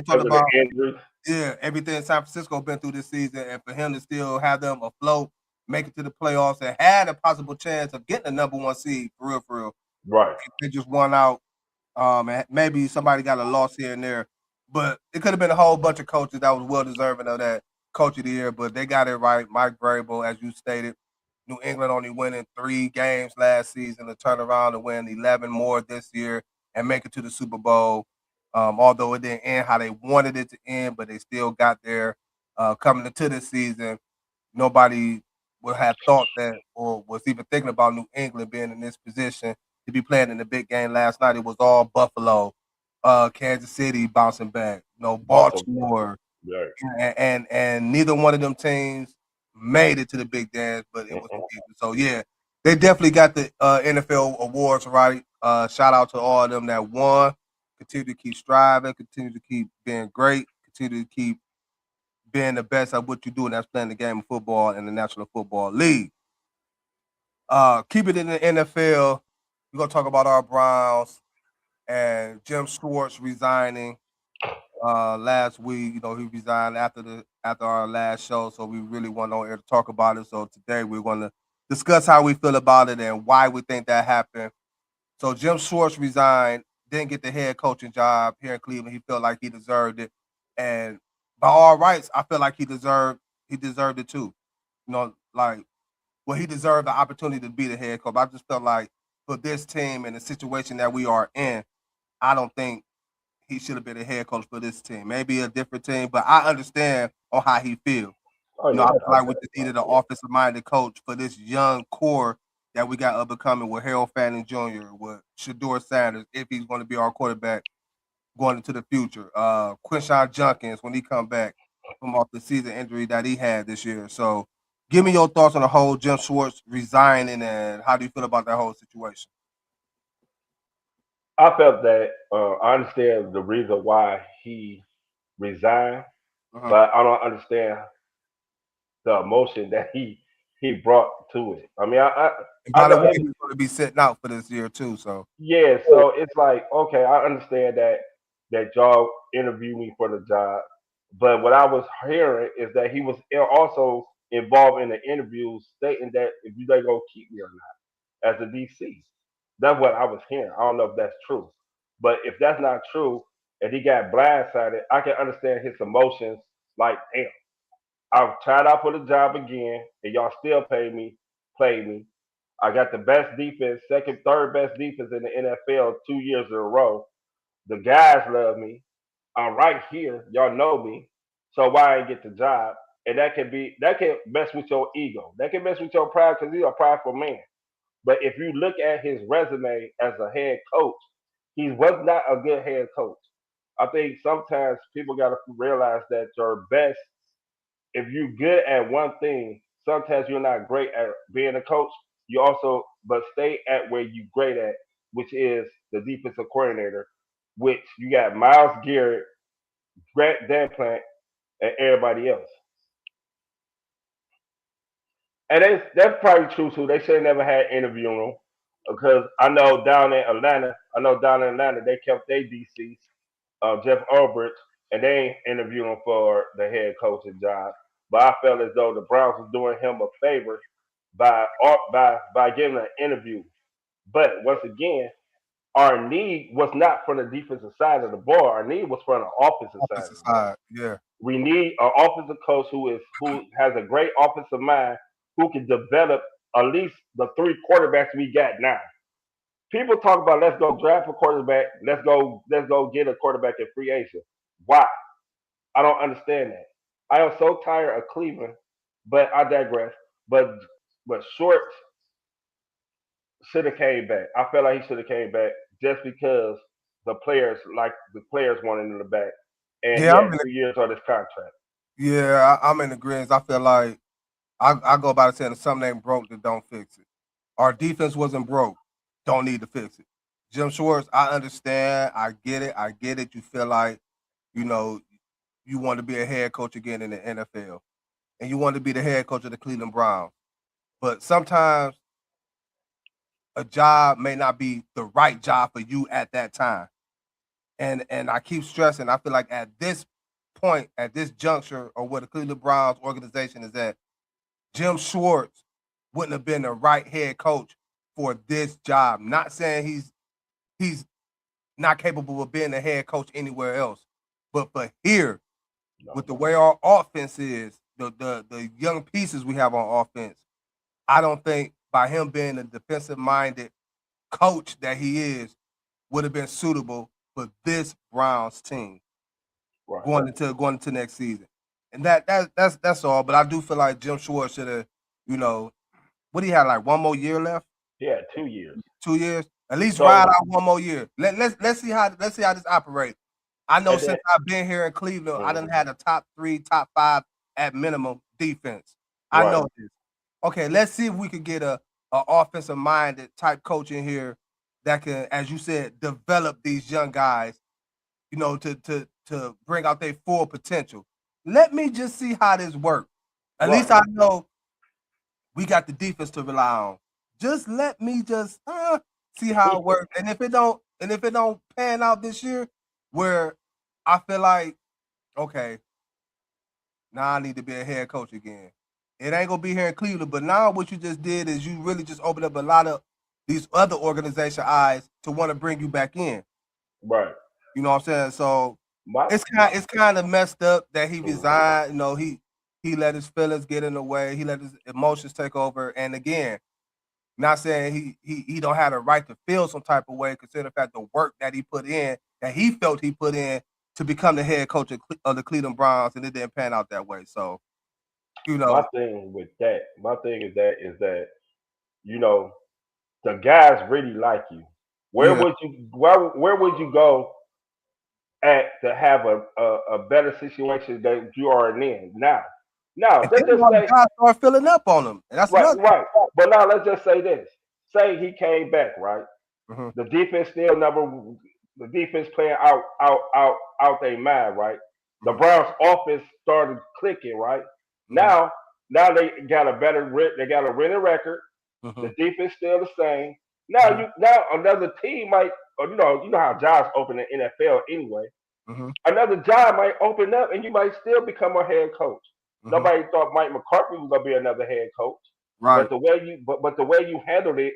[SPEAKER 2] talk about
[SPEAKER 4] injuries.
[SPEAKER 2] Yeah, everything San Francisco been through this season, and for him to still have them afloat, make it to the playoffs, and had a possible chance of getting the number 1 seed for real, for real.
[SPEAKER 4] Right.
[SPEAKER 2] They just won out. And maybe somebody got a loss here and there, but it could have been a whole bunch of coaches that was well deserving of that Coach of the Year. But they got it right. Mike Vrabel, as you stated, New England only winning 3 games last season to turn around and win 11 more this year and make it to the Super Bowl. Although it didn't end how they wanted it to end, but they still got there. Coming into this season, nobody would have thought that or was even thinking about New England being in this position to be playing in the big game last night. It was all Buffalo, Kansas City bouncing back, Baltimore, and neither one of them teams made it to the big dance, but it was the Eagles. So yeah, they definitely got the NFL awards right. Shout out to all of them that won. Continue to keep striving, continue to keep being great, continue to keep being the best at what you do, and that's playing the game of football in the National Football League. Keep it in the NFL. We're gonna talk about our Browns and Jim Schwartz resigning last week. He resigned after our last show, so we really want on air to talk about it. So today we're gonna discuss how we feel about it and why we think that happened. So Jim Schwartz resigned, didn't get the head coaching job here in Cleveland. He felt like he deserved it, and by all rights, I feel like he deserved it too. He deserved the opportunity to be the head coach. I just felt like for this team and the situation that we are in, I don't think he should have been a head coach for this team. Maybe a different team, but I understand on how he feels. I feel like we just needed an offensive-minded coach for this young core that we got up and coming with Harold Fanning Jr., with Shedeur Sanders, if he's going to be our quarterback going into the future. Quinshawn Junkins, when he come back from off the season injury that he had this year. So give me your thoughts on the whole Jim Schwartz resigning, and how do you feel about that whole situation?
[SPEAKER 4] I felt that I understand the reason why he resigned, but I don't understand the emotion that he brought to it. I mean,
[SPEAKER 2] And by
[SPEAKER 4] I
[SPEAKER 2] the
[SPEAKER 4] know
[SPEAKER 2] way, he's going to be sitting out for this year too. So
[SPEAKER 4] yeah. So it's like, okay, I understand that y'all interviewed me for the job, but what I was hearing is that he was also involved in the interviews, stating that if they gonna keep me or not as a DC. That's what I was hearing. I don't know if that's true, but if that's not true, and he got blindsided, I can understand his emotions. Like, damn, I've tried out for the job again, and y'all still play me. I got the best defense, second, third best defense in the NFL 2 years in a row. The guys love me. I'm right here. Y'all know me. So why I ain't get the job? And that can mess with your ego. That can mess with your pride because he's a prideful man. But if you look at his resume as a head coach, he was not a good head coach. I think sometimes people got to realize that your best, if you're good at one thing, sometimes you're not great at being a coach. You also, but stay at where you're great at, which is the defensive coordinator, which you got Miles Garrett, Grant Danplant, and everybody else. And that's probably true too. They should have never had interviewing them because I know down in Atlanta, they kept their DC, Jeff Ulbrich, and they ain't interviewed him for the head coaching job. But I felt as though the Browns was doing him a favor by giving an interview. But once again, our need was not from the defensive side of the ball. Our need was from the offensive side of
[SPEAKER 2] offensive
[SPEAKER 4] the ball.
[SPEAKER 2] side, yeah.
[SPEAKER 4] We need an offensive coach who has a great offensive mind, who can develop at least the 3 quarterbacks we got now. People talk about let's go draft a quarterback, let's go get a quarterback in free agent. Why? I don't understand that. I am so tired of Cleveland, but I digress. But Shorts should have came back. I felt like he should have came back just because the players wanted him to back, and he
[SPEAKER 2] Yeah,
[SPEAKER 4] had 2 years on his contract.
[SPEAKER 2] I'm in agreement. I feel like I go about it saying if something ain't broke, then don't fix it. Our defense wasn't broke. Don't need to fix it. Jim Schwartz, I understand. I get it. I get it. You feel like, you know, you want to be a head coach again in the NFL. And you want to be the head coach of the Cleveland Browns. But sometimes a job may not be the right job for you at that time. And I keep stressing, I feel like at this point at this juncture or where the Cleveland Browns organization is at, Jim Schwartz wouldn't have been the right head coach for this job. Not saying he's not capable of being a head coach anywhere else, but here, with the way our offense is, the young pieces we have on offense, I don't think by him being a defensive-minded coach that he is would have been suitable for this Browns team going into next season. And that's all. But I do feel like Jim Schwartz should have, what do you have, like one more year left?
[SPEAKER 4] Yeah, 2 years.
[SPEAKER 2] 2 years? At least ride out one more year. Let's see how this operates. I know since I've been here in Cleveland, I done had a top 3, top 5 at minimum defense. I know this. Okay, let's see if we could get a offensive minded type coach in here that can, as you said, develop these young guys, to bring out their full potential. Let me just see how this works. At least I know we got the defense to rely on. Just let me see how it works. And if it don't pan out this year, where I feel like, okay, now I need to be a head coach again. It ain't gonna be here in Cleveland, but now what you just did is you really just opened up a lot of these other organization eyes to want to bring you back in.
[SPEAKER 4] Right.
[SPEAKER 2] You know what I'm saying? So it's kind of messed up that he resigned. He let his feelings get in the way. He let his emotions take over. And again, not saying he don't have the right to feel some type of way, considering the fact the work that he put in, that he felt he put in to become the head coach of the Cleveland Browns, and it didn't pan out that way. So,
[SPEAKER 4] my thing is that the guys really like you. Where would you go to have a better situation that you are in now? Let's just say
[SPEAKER 2] guys start filling up on him. And that's
[SPEAKER 4] right. But now let's just say this. Say he came back, right?
[SPEAKER 2] Mm-hmm.
[SPEAKER 4] The defense the defense playing out their mind, right? The Browns offense started clicking, right?
[SPEAKER 2] Mm-hmm.
[SPEAKER 4] Now they got a winning record.
[SPEAKER 2] Mm-hmm.
[SPEAKER 4] The defense still the same. Now another team might, you know how jobs open in the NFL anyway.
[SPEAKER 2] Mm-hmm.
[SPEAKER 4] Another job might open up, and you might still become a head coach. Mm-hmm. Nobody thought Mike McCarthy was gonna be another head coach,
[SPEAKER 2] right?
[SPEAKER 4] But the way you handled it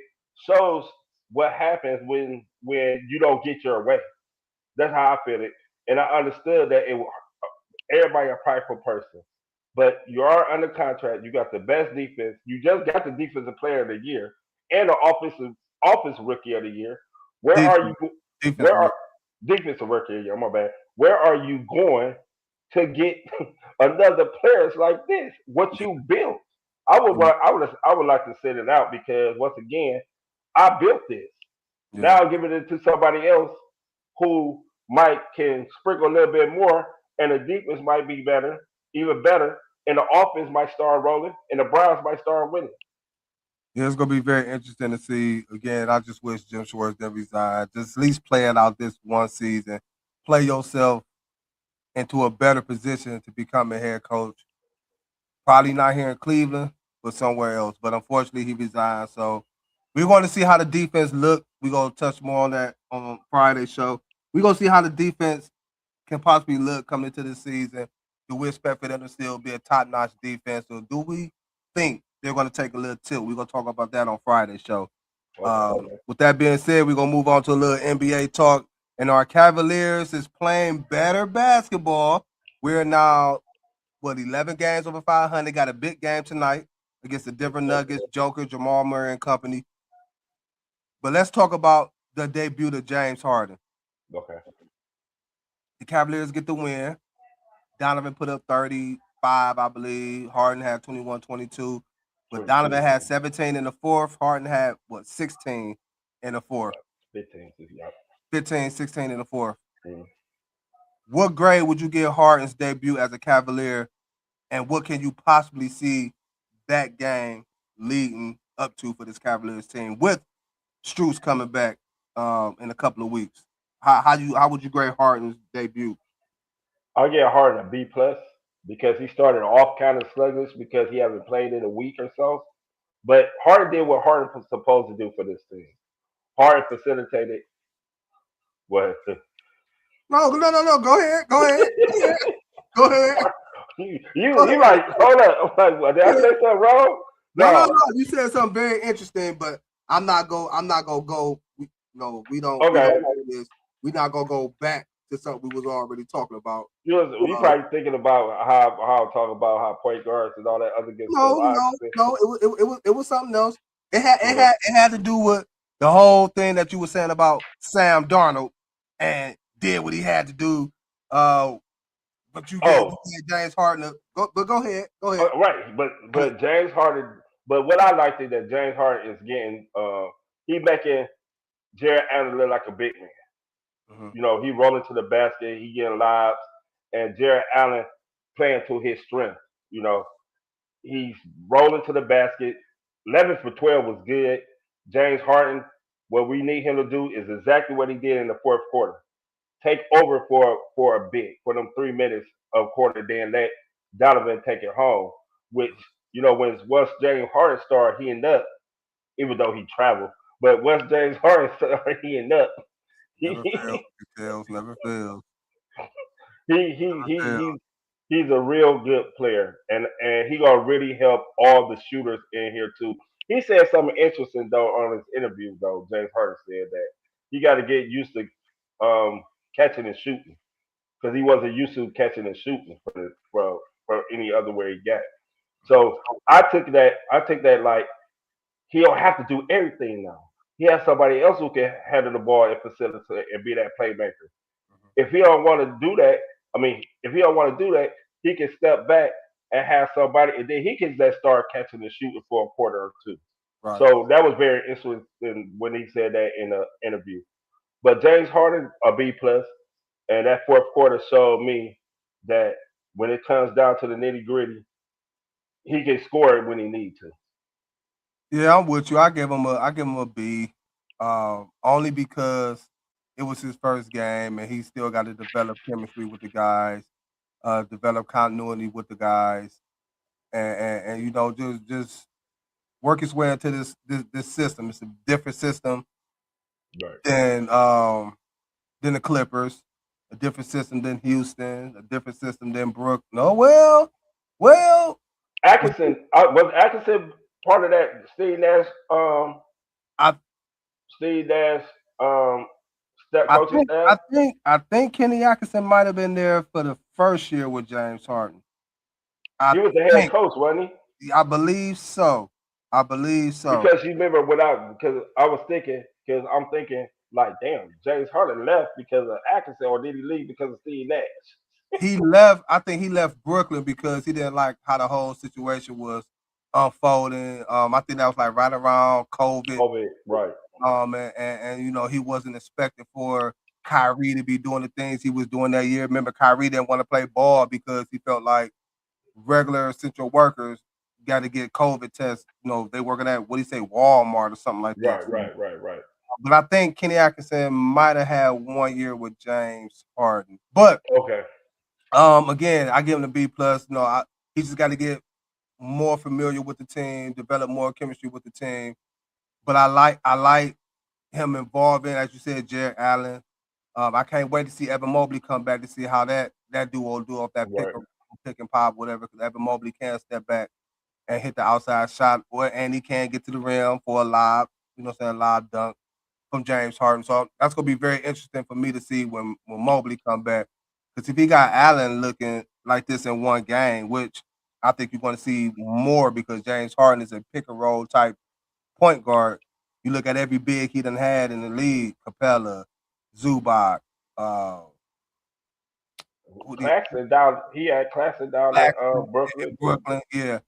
[SPEAKER 4] shows what happens when you don't get your way. That's how I feel it, and I understood that everybody a prideful person, but you are under contract. You got the best defense. You just got the defensive player of the year and the offensive rookie of the year. Defensive rookie of the year? My bad. Where are you going to get another players like this? What you built? I would like to set it out because once again, I built this. Yeah. Now I'm giving it to somebody else who can sprinkle a little bit more, and the defense might be better, even better, and the offense might start rolling, and the Browns might start winning.
[SPEAKER 2] Yeah, it's gonna be very interesting to see. Again, I just wish Jim Schwartz didn't resign. Just at least play it out this one season. Play yourself into a better position to become a head coach. Probably not here in Cleveland, but somewhere else. But unfortunately, he resigned. So we're going to see how the defense look. We're going to touch more on that on Friday's show. We're going to see how the defense can possibly look coming into this season. Do we expect for them to still be a top-notch defense, or do we think they're going to take a little tilt? We're going to talk about that on Friday's show. With that being said, we're going to move on to a little NBA talk. And our Cavaliers is playing better basketball. We're now, 11 games over 500. Got a big game tonight against the Denver Nuggets, Joker, Jamal Murray, and company. But let's talk about the debut of James Harden.
[SPEAKER 4] Okay.
[SPEAKER 2] The Cavaliers get the win. Donovan put up 35, I believe. Harden had 21, 22. But Donovan had 17 in the fourth. Harden had, 16 in the fourth? 15, 16 in the fourth. Mm-hmm. What grade would you give Harden's debut as a Cavalier, and what can you possibly see that game leading up to for this Cavaliers team with Strus coming back in a couple of weeks? How would you grade Harden's debut?
[SPEAKER 4] I'll give Harden a B+ because he started off kind of sluggish because he hasn't played in a week or so. But Harden did what Harden was supposed to do for this team. Harden facilitated what?
[SPEAKER 2] No. Go ahead. Go ahead.
[SPEAKER 4] You like, hold up. I'm like, what, did I say something wrong?
[SPEAKER 2] No. You said something very interesting, but I'm not gonna go. We don't.
[SPEAKER 4] Okay.
[SPEAKER 2] We're not gonna go back to something we was already talking about.
[SPEAKER 4] You probably thinking about how talk about how point guards and all that other good stuff.
[SPEAKER 2] No. It was something else. It had to do with the whole thing that you were saying about Sam Darnold and did what he had to do. But you get James Harden. Go ahead.
[SPEAKER 4] Right, but James Harden. But what I liked is that James Harden is getting. He making Jared Allen look like a big man.
[SPEAKER 2] Mm-hmm.
[SPEAKER 4] You know, he rolling to the basket, he getting lobs, and Jared Allen playing to his strength. You know, he's rolling to the basket. 11 for 12 was good. James Harden, what we need him to do is exactly what he did in the fourth quarter. Take over for a bit, for them 3 minutes of quarter, then let Donovan take it home. Which, you know, once James Harden started heating up, even though he traveled, but once James Harden started heating up,
[SPEAKER 2] Never fails.
[SPEAKER 4] He's a real good player, and he gonna really help all the shooters in here too. He said something interesting though on his interview though. James Harden said that he got to get used to catching and shooting because he wasn't used to catching and shooting for any other way he got. So I took that like he don't have to do everything now. He has somebody else who can handle the ball and facilitate and be that playmaker. If he don't want to do that, if he don't want to do that, he can step back and have somebody, and then he can just start catching and shooting for a quarter or two. Right. So that was very interesting when he said that in an interview. But James Harden, a B plus, and that fourth quarter showed me that when it comes down to the nitty gritty, he can score it when he needs to.
[SPEAKER 2] Yeah, I'm with you. I give him a B, only because it was his first game and he still got to develop chemistry with the guys, develop continuity with the guys, and you know just work his way into this system. It's a different system than the Clippers, a different system than Houston, a different system than Brooklyn. No, well,
[SPEAKER 4] Atkinson was Atkinson part of that Steve Nash coaching staff?
[SPEAKER 2] I think Kenny Atkinson might have been there for the first year with James Harden.
[SPEAKER 4] He was the head coach, wasn't
[SPEAKER 2] he? I believe so.
[SPEAKER 4] Because you remember because I'm thinking like, damn, James Harden left because of Atkinson, or did he leave because of Steve Nash?
[SPEAKER 2] He left. I think he left Brooklyn because he didn't like how the whole situation was unfolding. I think that was like right around COVID.
[SPEAKER 4] Right.
[SPEAKER 2] And you know, he wasn't expecting for Kyrie to be doing the things he was doing that year. Remember, Kyrie didn't want to play ball because he felt like regular essential workers got to get COVID tests. You know, they working at, what do you say, Walmart or something like that.
[SPEAKER 4] Right.
[SPEAKER 2] But I think Kenny Atkinson might have had 1 year with James Harden. But
[SPEAKER 4] okay.
[SPEAKER 2] Again, I give him a B plus. You know, he just got to get more familiar with the team, develop more chemistry with the team. But I like him involved in, as you said, Jared Allen. I can't wait to see Evan Mobley come back to see how that duo do off that pick and pop, whatever. Because Evan Mobley can step back and hit the outside shot, and he can get to the rim for a lob, lob dunk from James Harden. So that's gonna be very interesting for me to see when Mobley come back. Because if he got Allen looking like this in one game, which I think you're going to see more because James Harden is a pick and roll type point guard. You look at every big he done had in the league: Capella, Zubac.
[SPEAKER 4] Claxton down. He had Claxton down at Brooklyn.
[SPEAKER 2] Yeah.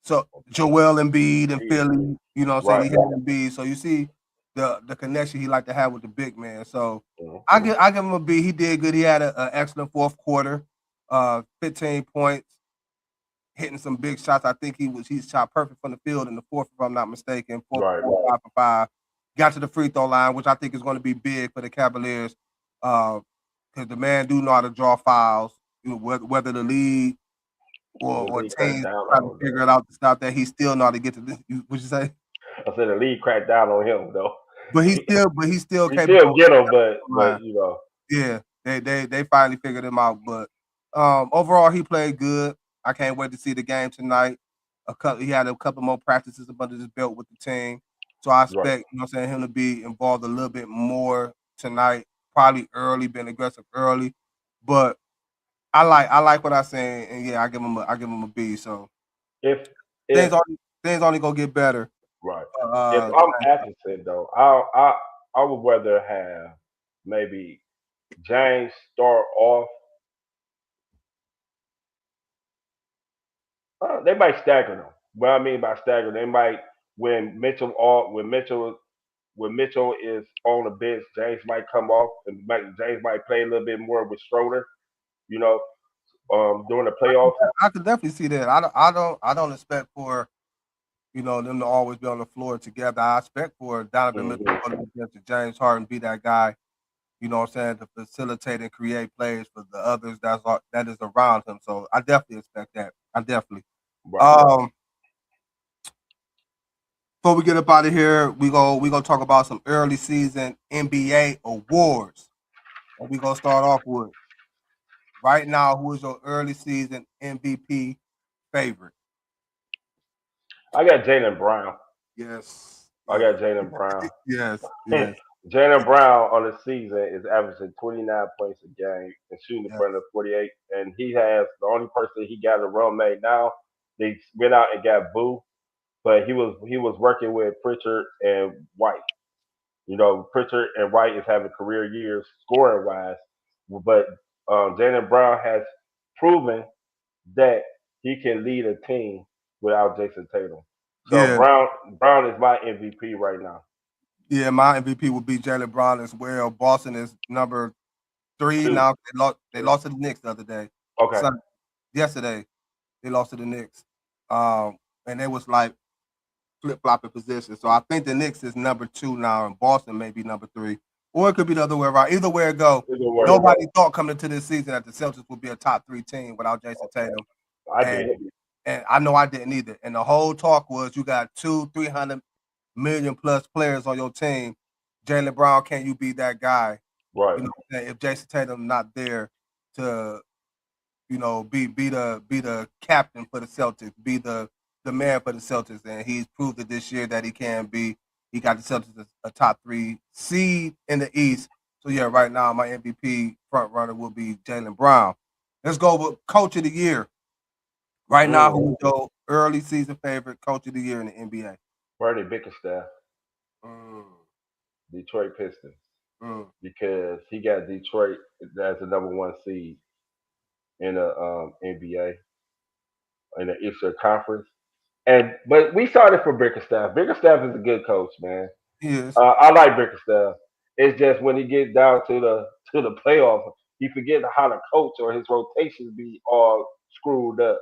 [SPEAKER 2] So Joel Embiid in Philly, you know what I'm saying? He had Embiid. So you see the connection he like to have with the big man. So I give him a B. He did good. He had an excellent fourth quarter, 15 points, hitting some big shots. I think he shot perfect from the field in the fourth, if I'm not mistaken. 4 for 5 for 5. Got to the free throw line, which I think is going to be big for the Cavaliers, because the man do know how to draw fouls. You know, whether the league or teams trying to figure it out to stop that, he still know how to get to this. What'd you say?
[SPEAKER 4] I said the league cracked down on him though.
[SPEAKER 2] But he still
[SPEAKER 4] he still get him, but you know.
[SPEAKER 2] Yeah, they finally figured him out. But Overall, he played good. I can't wait to see the game tonight. He had a couple more practices under his belt with the team. So I expect,
[SPEAKER 4] Right.
[SPEAKER 2] him to be involved a little bit more tonight, probably early, being aggressive early. But I like what I say, and yeah, I give him a B. So
[SPEAKER 4] If
[SPEAKER 2] things
[SPEAKER 4] if
[SPEAKER 2] only things only gonna get better.
[SPEAKER 4] right. If I'm Atkinson though, I would rather have maybe James start off. They might stagger them. What I mean by stagger, they might when Mitchell off when Mitchell is on the bench, James might come off and James might play a little bit more with Schroeder. You know, during the playoffs.
[SPEAKER 2] I could definitely see that. I don't expect for them to always be on the floor together. I expect for Donovan Mitchell to
[SPEAKER 4] Mm-hmm.
[SPEAKER 2] go to the bench and James Harden be that guy. You know what I'm saying, to facilitate and create plays for the others that is around him. So I definitely expect that. I definitely.
[SPEAKER 4] Right.
[SPEAKER 2] Um, Before we get up out of here, we gonna talk about some early season NBA awards. And we gonna start off with right now. Who is your early season MVP favorite?
[SPEAKER 4] I got Jalen Brown.
[SPEAKER 2] Yes,
[SPEAKER 4] I
[SPEAKER 2] yes,
[SPEAKER 4] got Jalen Brown.
[SPEAKER 2] yes.
[SPEAKER 4] Jalen Brown on the season is averaging 29 points a game and shooting in
[SPEAKER 2] Yes.
[SPEAKER 4] front of 48. And he has the only person he got a roommate now. They went out and got Boo, but he was working with Pritchard and White. Pritchard and White is having career years scoring wise, but Jalen Brown has proven that he can lead a team without Jason Tatum. So
[SPEAKER 2] Yeah,
[SPEAKER 4] Brown is my MVP right now.
[SPEAKER 2] yeah. My MVP would be Jalen Brown as well. Boston is number 3
[SPEAKER 4] Two.
[SPEAKER 2] now. They lost to the Knicks the other day.
[SPEAKER 4] Okay.
[SPEAKER 2] Yesterday they lost to the Knicks. And they was like flip flopping position. So I think the Knicks is number 2 now, and Boston may be number 3, or it could be the other way around. Either way it go,
[SPEAKER 4] Either way,
[SPEAKER 2] nobody thought coming into this season that the Celtics would be a top 3 team without Jason Tatum,
[SPEAKER 4] I
[SPEAKER 2] and
[SPEAKER 4] did.
[SPEAKER 2] I know I didn't either. And the whole talk was you got 300 million plus players on your team. Jalen Brown, can you be that guy?
[SPEAKER 4] Right.
[SPEAKER 2] You know, if Jason Tatum not there to be the captain for the Celtics, be the man for the Celtics, and he's proved it this year that he can be. He got the Celtics a top 3 seed in the East. So yeah, right now my MVP front runner will be Jalen Brown. Let's go with Coach of the Year. Right now,
[SPEAKER 4] Mm.
[SPEAKER 2] who's your early season favorite Coach of the Year in the NBA?
[SPEAKER 4] Bernie Bickerstaff,
[SPEAKER 2] Mm,
[SPEAKER 4] Detroit Pistons,
[SPEAKER 2] mm.
[SPEAKER 4] because he got Detroit as the number one seed in the NBA in the Eastern Conference. But we started for Bickerstaff. Bickerstaff is a good coach, man.
[SPEAKER 2] He is.
[SPEAKER 4] I like Bickerstaff. It's just when he gets down to the playoffs, he forgets how to coach or his rotations be all screwed up.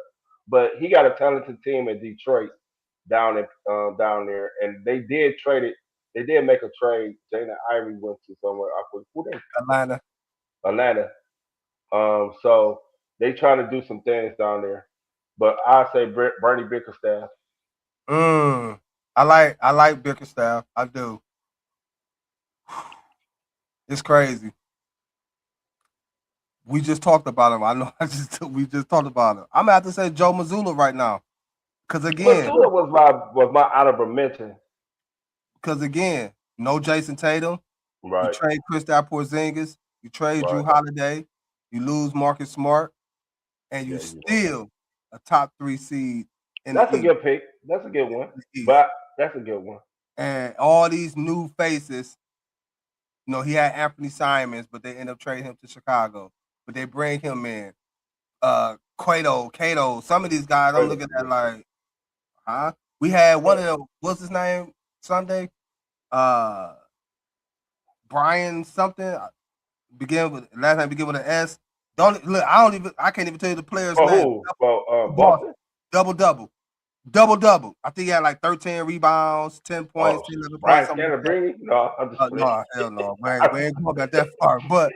[SPEAKER 4] But he got a talented team in Detroit down there, and they did trade it. They did make a trade. Jalen Ivory went to somewhere. I forget who they
[SPEAKER 2] Atlanta.
[SPEAKER 4] Atlanta. So they trying to do some things down there. But I say Bernie Bickerstaff.
[SPEAKER 2] Mm. I like Bickerstaff. I do. It's crazy. We just talked about him. I know. We just talked about him. I'm gonna have to say Joe Mazzulla right now, because again,
[SPEAKER 4] Masula was my honorable mention.
[SPEAKER 2] no Jason Tatum. You
[SPEAKER 4] Right,
[SPEAKER 2] trade Kristaps Porzingis. You trade Drew
[SPEAKER 4] right.
[SPEAKER 2] Holiday. You lose Marcus Smart, and you
[SPEAKER 4] Yeah,
[SPEAKER 2] still a top 3 seed in the
[SPEAKER 4] that's a
[SPEAKER 2] East.
[SPEAKER 4] good pick. That's a good one.
[SPEAKER 2] In the East.
[SPEAKER 4] But that's a good one.
[SPEAKER 2] And all these new faces. He had Anthony Simons, but they end up trading him to Chicago. But they bring him in. Cato, some of these guys I'm looking at like, huh? We had one of them, what's his name Sunday? Uh Brian something. Last name begin with an S. I can't even tell you the player's
[SPEAKER 4] For
[SPEAKER 2] name.
[SPEAKER 4] who? For
[SPEAKER 2] Boston.
[SPEAKER 4] Boston?
[SPEAKER 2] Double. I think he had like 13 rebounds, 10
[SPEAKER 4] Oh,
[SPEAKER 2] points, 11 points,
[SPEAKER 4] Brian
[SPEAKER 2] something like that.
[SPEAKER 4] Scalabrine? No, I'm just playing.
[SPEAKER 2] No, hell no. We ain't going back that far. But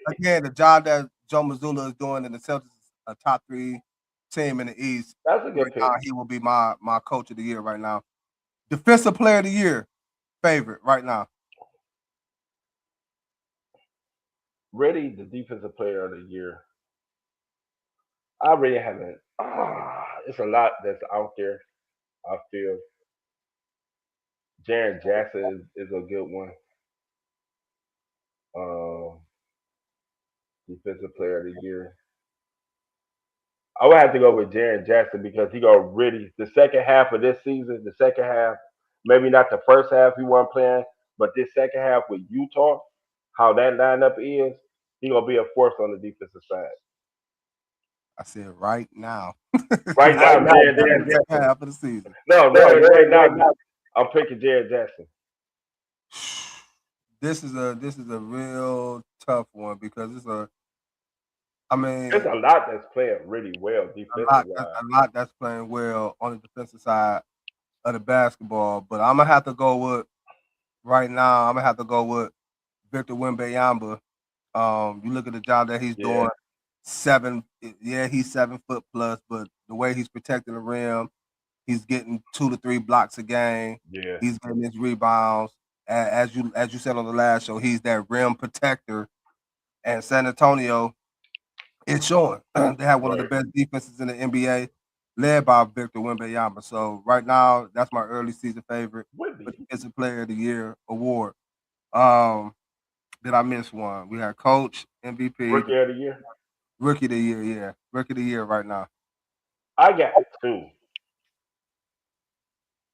[SPEAKER 2] again, the job that Joe Mazzulla is doing in the Celtics is a top 3 team in the East.
[SPEAKER 4] That's a good
[SPEAKER 2] Right
[SPEAKER 4] pick.
[SPEAKER 2] now, he will be my coach of the year right now. Defensive player of the year favorite right now.
[SPEAKER 4] Ready, the defensive player of the year. I really haven't. It's a lot that's out there. I feel Jaron Jackson is a good one. Um, Defensive Player of the Year. I would have to go with Jaron Jackson because he gonna really the second half of this season, the second half, maybe not the first half he wasn't playing, but this second half with Utah, how that lineup is, he gonna be a force on the defensive side.
[SPEAKER 2] I said right now.
[SPEAKER 4] Right now,
[SPEAKER 2] Not
[SPEAKER 4] Jaron
[SPEAKER 2] the
[SPEAKER 4] Jackson.
[SPEAKER 2] second half of the season.
[SPEAKER 4] No, right now, I'm picking Jaron Jackson.
[SPEAKER 2] This is a real tough one because I mean
[SPEAKER 4] There's a lot that's playing really well defensive wise.
[SPEAKER 2] a lot that's playing well on the defensive side of the basketball. But I'm gonna have to go with right now. I'm gonna have to go with Victor Wembanyama. You look at the job that he's doing. He's 7 foot plus, but the way he's protecting the rim, he's getting 2 to 3 blocks a game.
[SPEAKER 4] Yeah.
[SPEAKER 2] He's getting his rebounds. As you said on the last show, he's that rim protector. And San Antonio, it's showing. They have one of the best defenses in the NBA, led by Victor Wembanyama. So right now, that's my early season favorite for Defensive Player of the Year award. Did I miss one? We had Coach, MVP,
[SPEAKER 4] Rookie of the Year.
[SPEAKER 2] Rookie of the Year, yeah, Rookie of the Year right now.
[SPEAKER 4] I got two.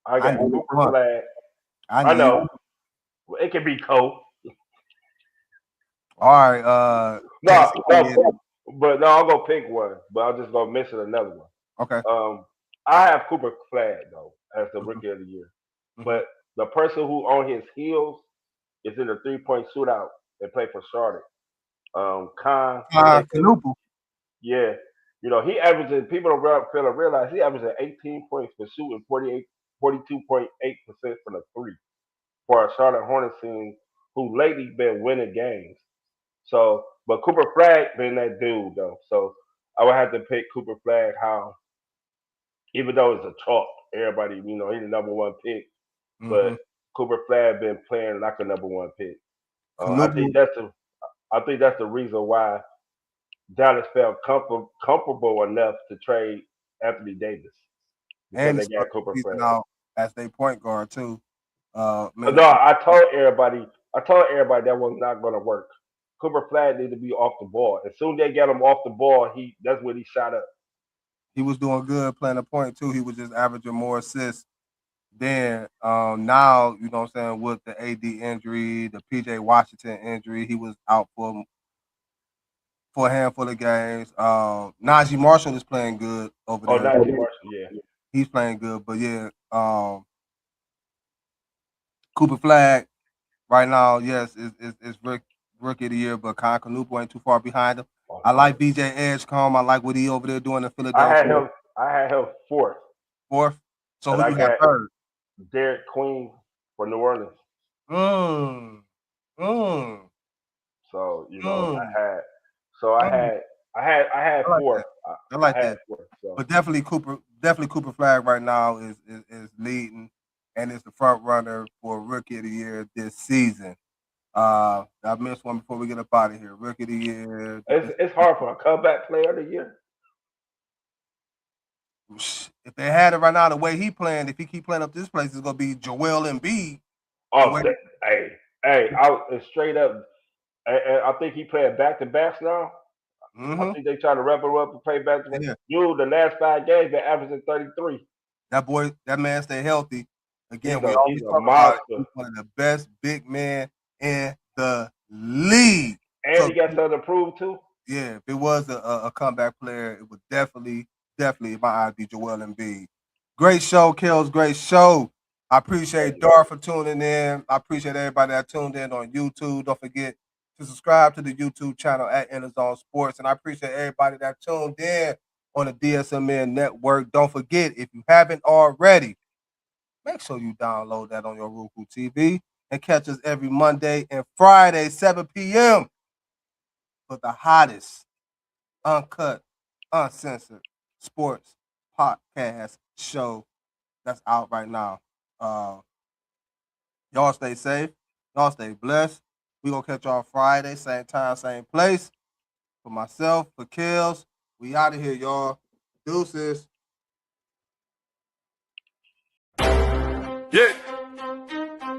[SPEAKER 4] I got Cooper Flag. I know. It could be Cole.
[SPEAKER 2] All right.
[SPEAKER 4] No, but no, I'm gonna pick one, but I'm just gonna mention another one.
[SPEAKER 2] Okay.
[SPEAKER 4] I have Cooper Flag though as the Rookie of the Year, but the person who on his heels is in the 3-point shootout and play for Charlotte.
[SPEAKER 2] Kanupu.
[SPEAKER 4] Yeah, you know he averages. People don't fail to realize he averages 18 points for shooting 42.8% from the three for a Charlotte Hornets team who lately been winning games. So, but Cooper Flag been that dude though. So I would have to pick Cooper Flag. How, even though it's a chalk, everybody he's the number one pick, but Cooper Flag been playing like a number one pick. I think that's the reason why Dallas felt comfortable enough to trade Anthony Davis because they got Cooper Flag
[SPEAKER 2] out as their point guard too.
[SPEAKER 4] No, I told everybody that was not going to work. Cooper Flag needed to be off the ball. As soon as they get him off the ball, that's when he shot up.
[SPEAKER 2] He was doing good playing the point too. He was just averaging more assists. Then now, you know what I'm saying, with the AD injury, the PJ Washington injury, he was out for a handful of games. Najee Marshall is playing good over there.
[SPEAKER 4] Oh, Najee Marshall, yeah.
[SPEAKER 2] He's playing good, but yeah, Cooper Flag right now, yes, is Rookie of the Year, but Kyle Kanupu ain't too far behind him. I like BJ Edgecombe. I like what he over there doing in Philadelphia.
[SPEAKER 4] I had him fourth.
[SPEAKER 2] Fourth? So who you got third?
[SPEAKER 4] Derek Queen for New Orleans. So, I had fourth.
[SPEAKER 2] I like that. Fourth, so. But definitely Cooper Flag right now is leading and is the front runner for Rookie of the Year this season. I missed one before we get up out of here. Rookie of the Year.
[SPEAKER 4] It's hard for a comeback player of the year.
[SPEAKER 2] If they had it right now, the way he playing, if he keep playing up this place, it's gonna be Joel Embiid.
[SPEAKER 4] Oh, hey, I straight up. I think he playing back to backs now. I think they trying to wrap it up and play back to back. Yeah. Dude, the last 5 games been averaging 33.
[SPEAKER 2] That man stay healthy. Again,
[SPEAKER 4] he's a monster.
[SPEAKER 2] He's one of the best big men in the league.
[SPEAKER 4] And he got something to prove too.
[SPEAKER 2] Yeah, if it was a comeback player, it would definitely in my eyes be Joel Embiid. Great show, Kills. Great show. I appreciate Dar for tuning in. I appreciate everybody that tuned in on YouTube. Don't forget to subscribe to the YouTube channel at EnDaZone Sports. And I appreciate everybody that tuned in on the DSMN network. Don't forget, if you haven't already, make sure you download that on your Roku TV and catch us every Monday and Friday, 7 p.m. for the hottest, uncut, uncensored sports podcast show that's out right now. Y'all stay safe. Y'all stay blessed. We gonna catch y'all Friday, same time, same place. For myself, for Kills, We out of here, y'all. Deuces.
[SPEAKER 1] Yeah.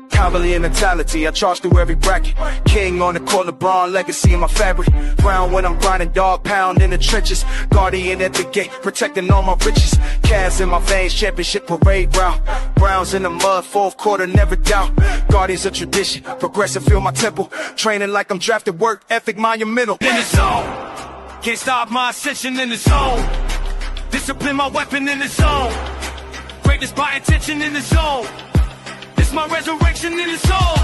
[SPEAKER 1] Cavalier mentality, I charge through every bracket. King on the court, LeBron legacy in my fabric. Brown when I'm grinding, dog pound in the trenches. Guardian at the gate, protecting all my riches. Cavs in my veins, championship parade route. Browns in the mud, fourth quarter, never doubt. Guardians of tradition, progressive feel my temple. Training like I'm drafted, work ethic monumental. In the zone, can't stop my ascension in the zone. Discipline my weapon in the zone. Greatness by intention in the zone. This my resurrection in the soul.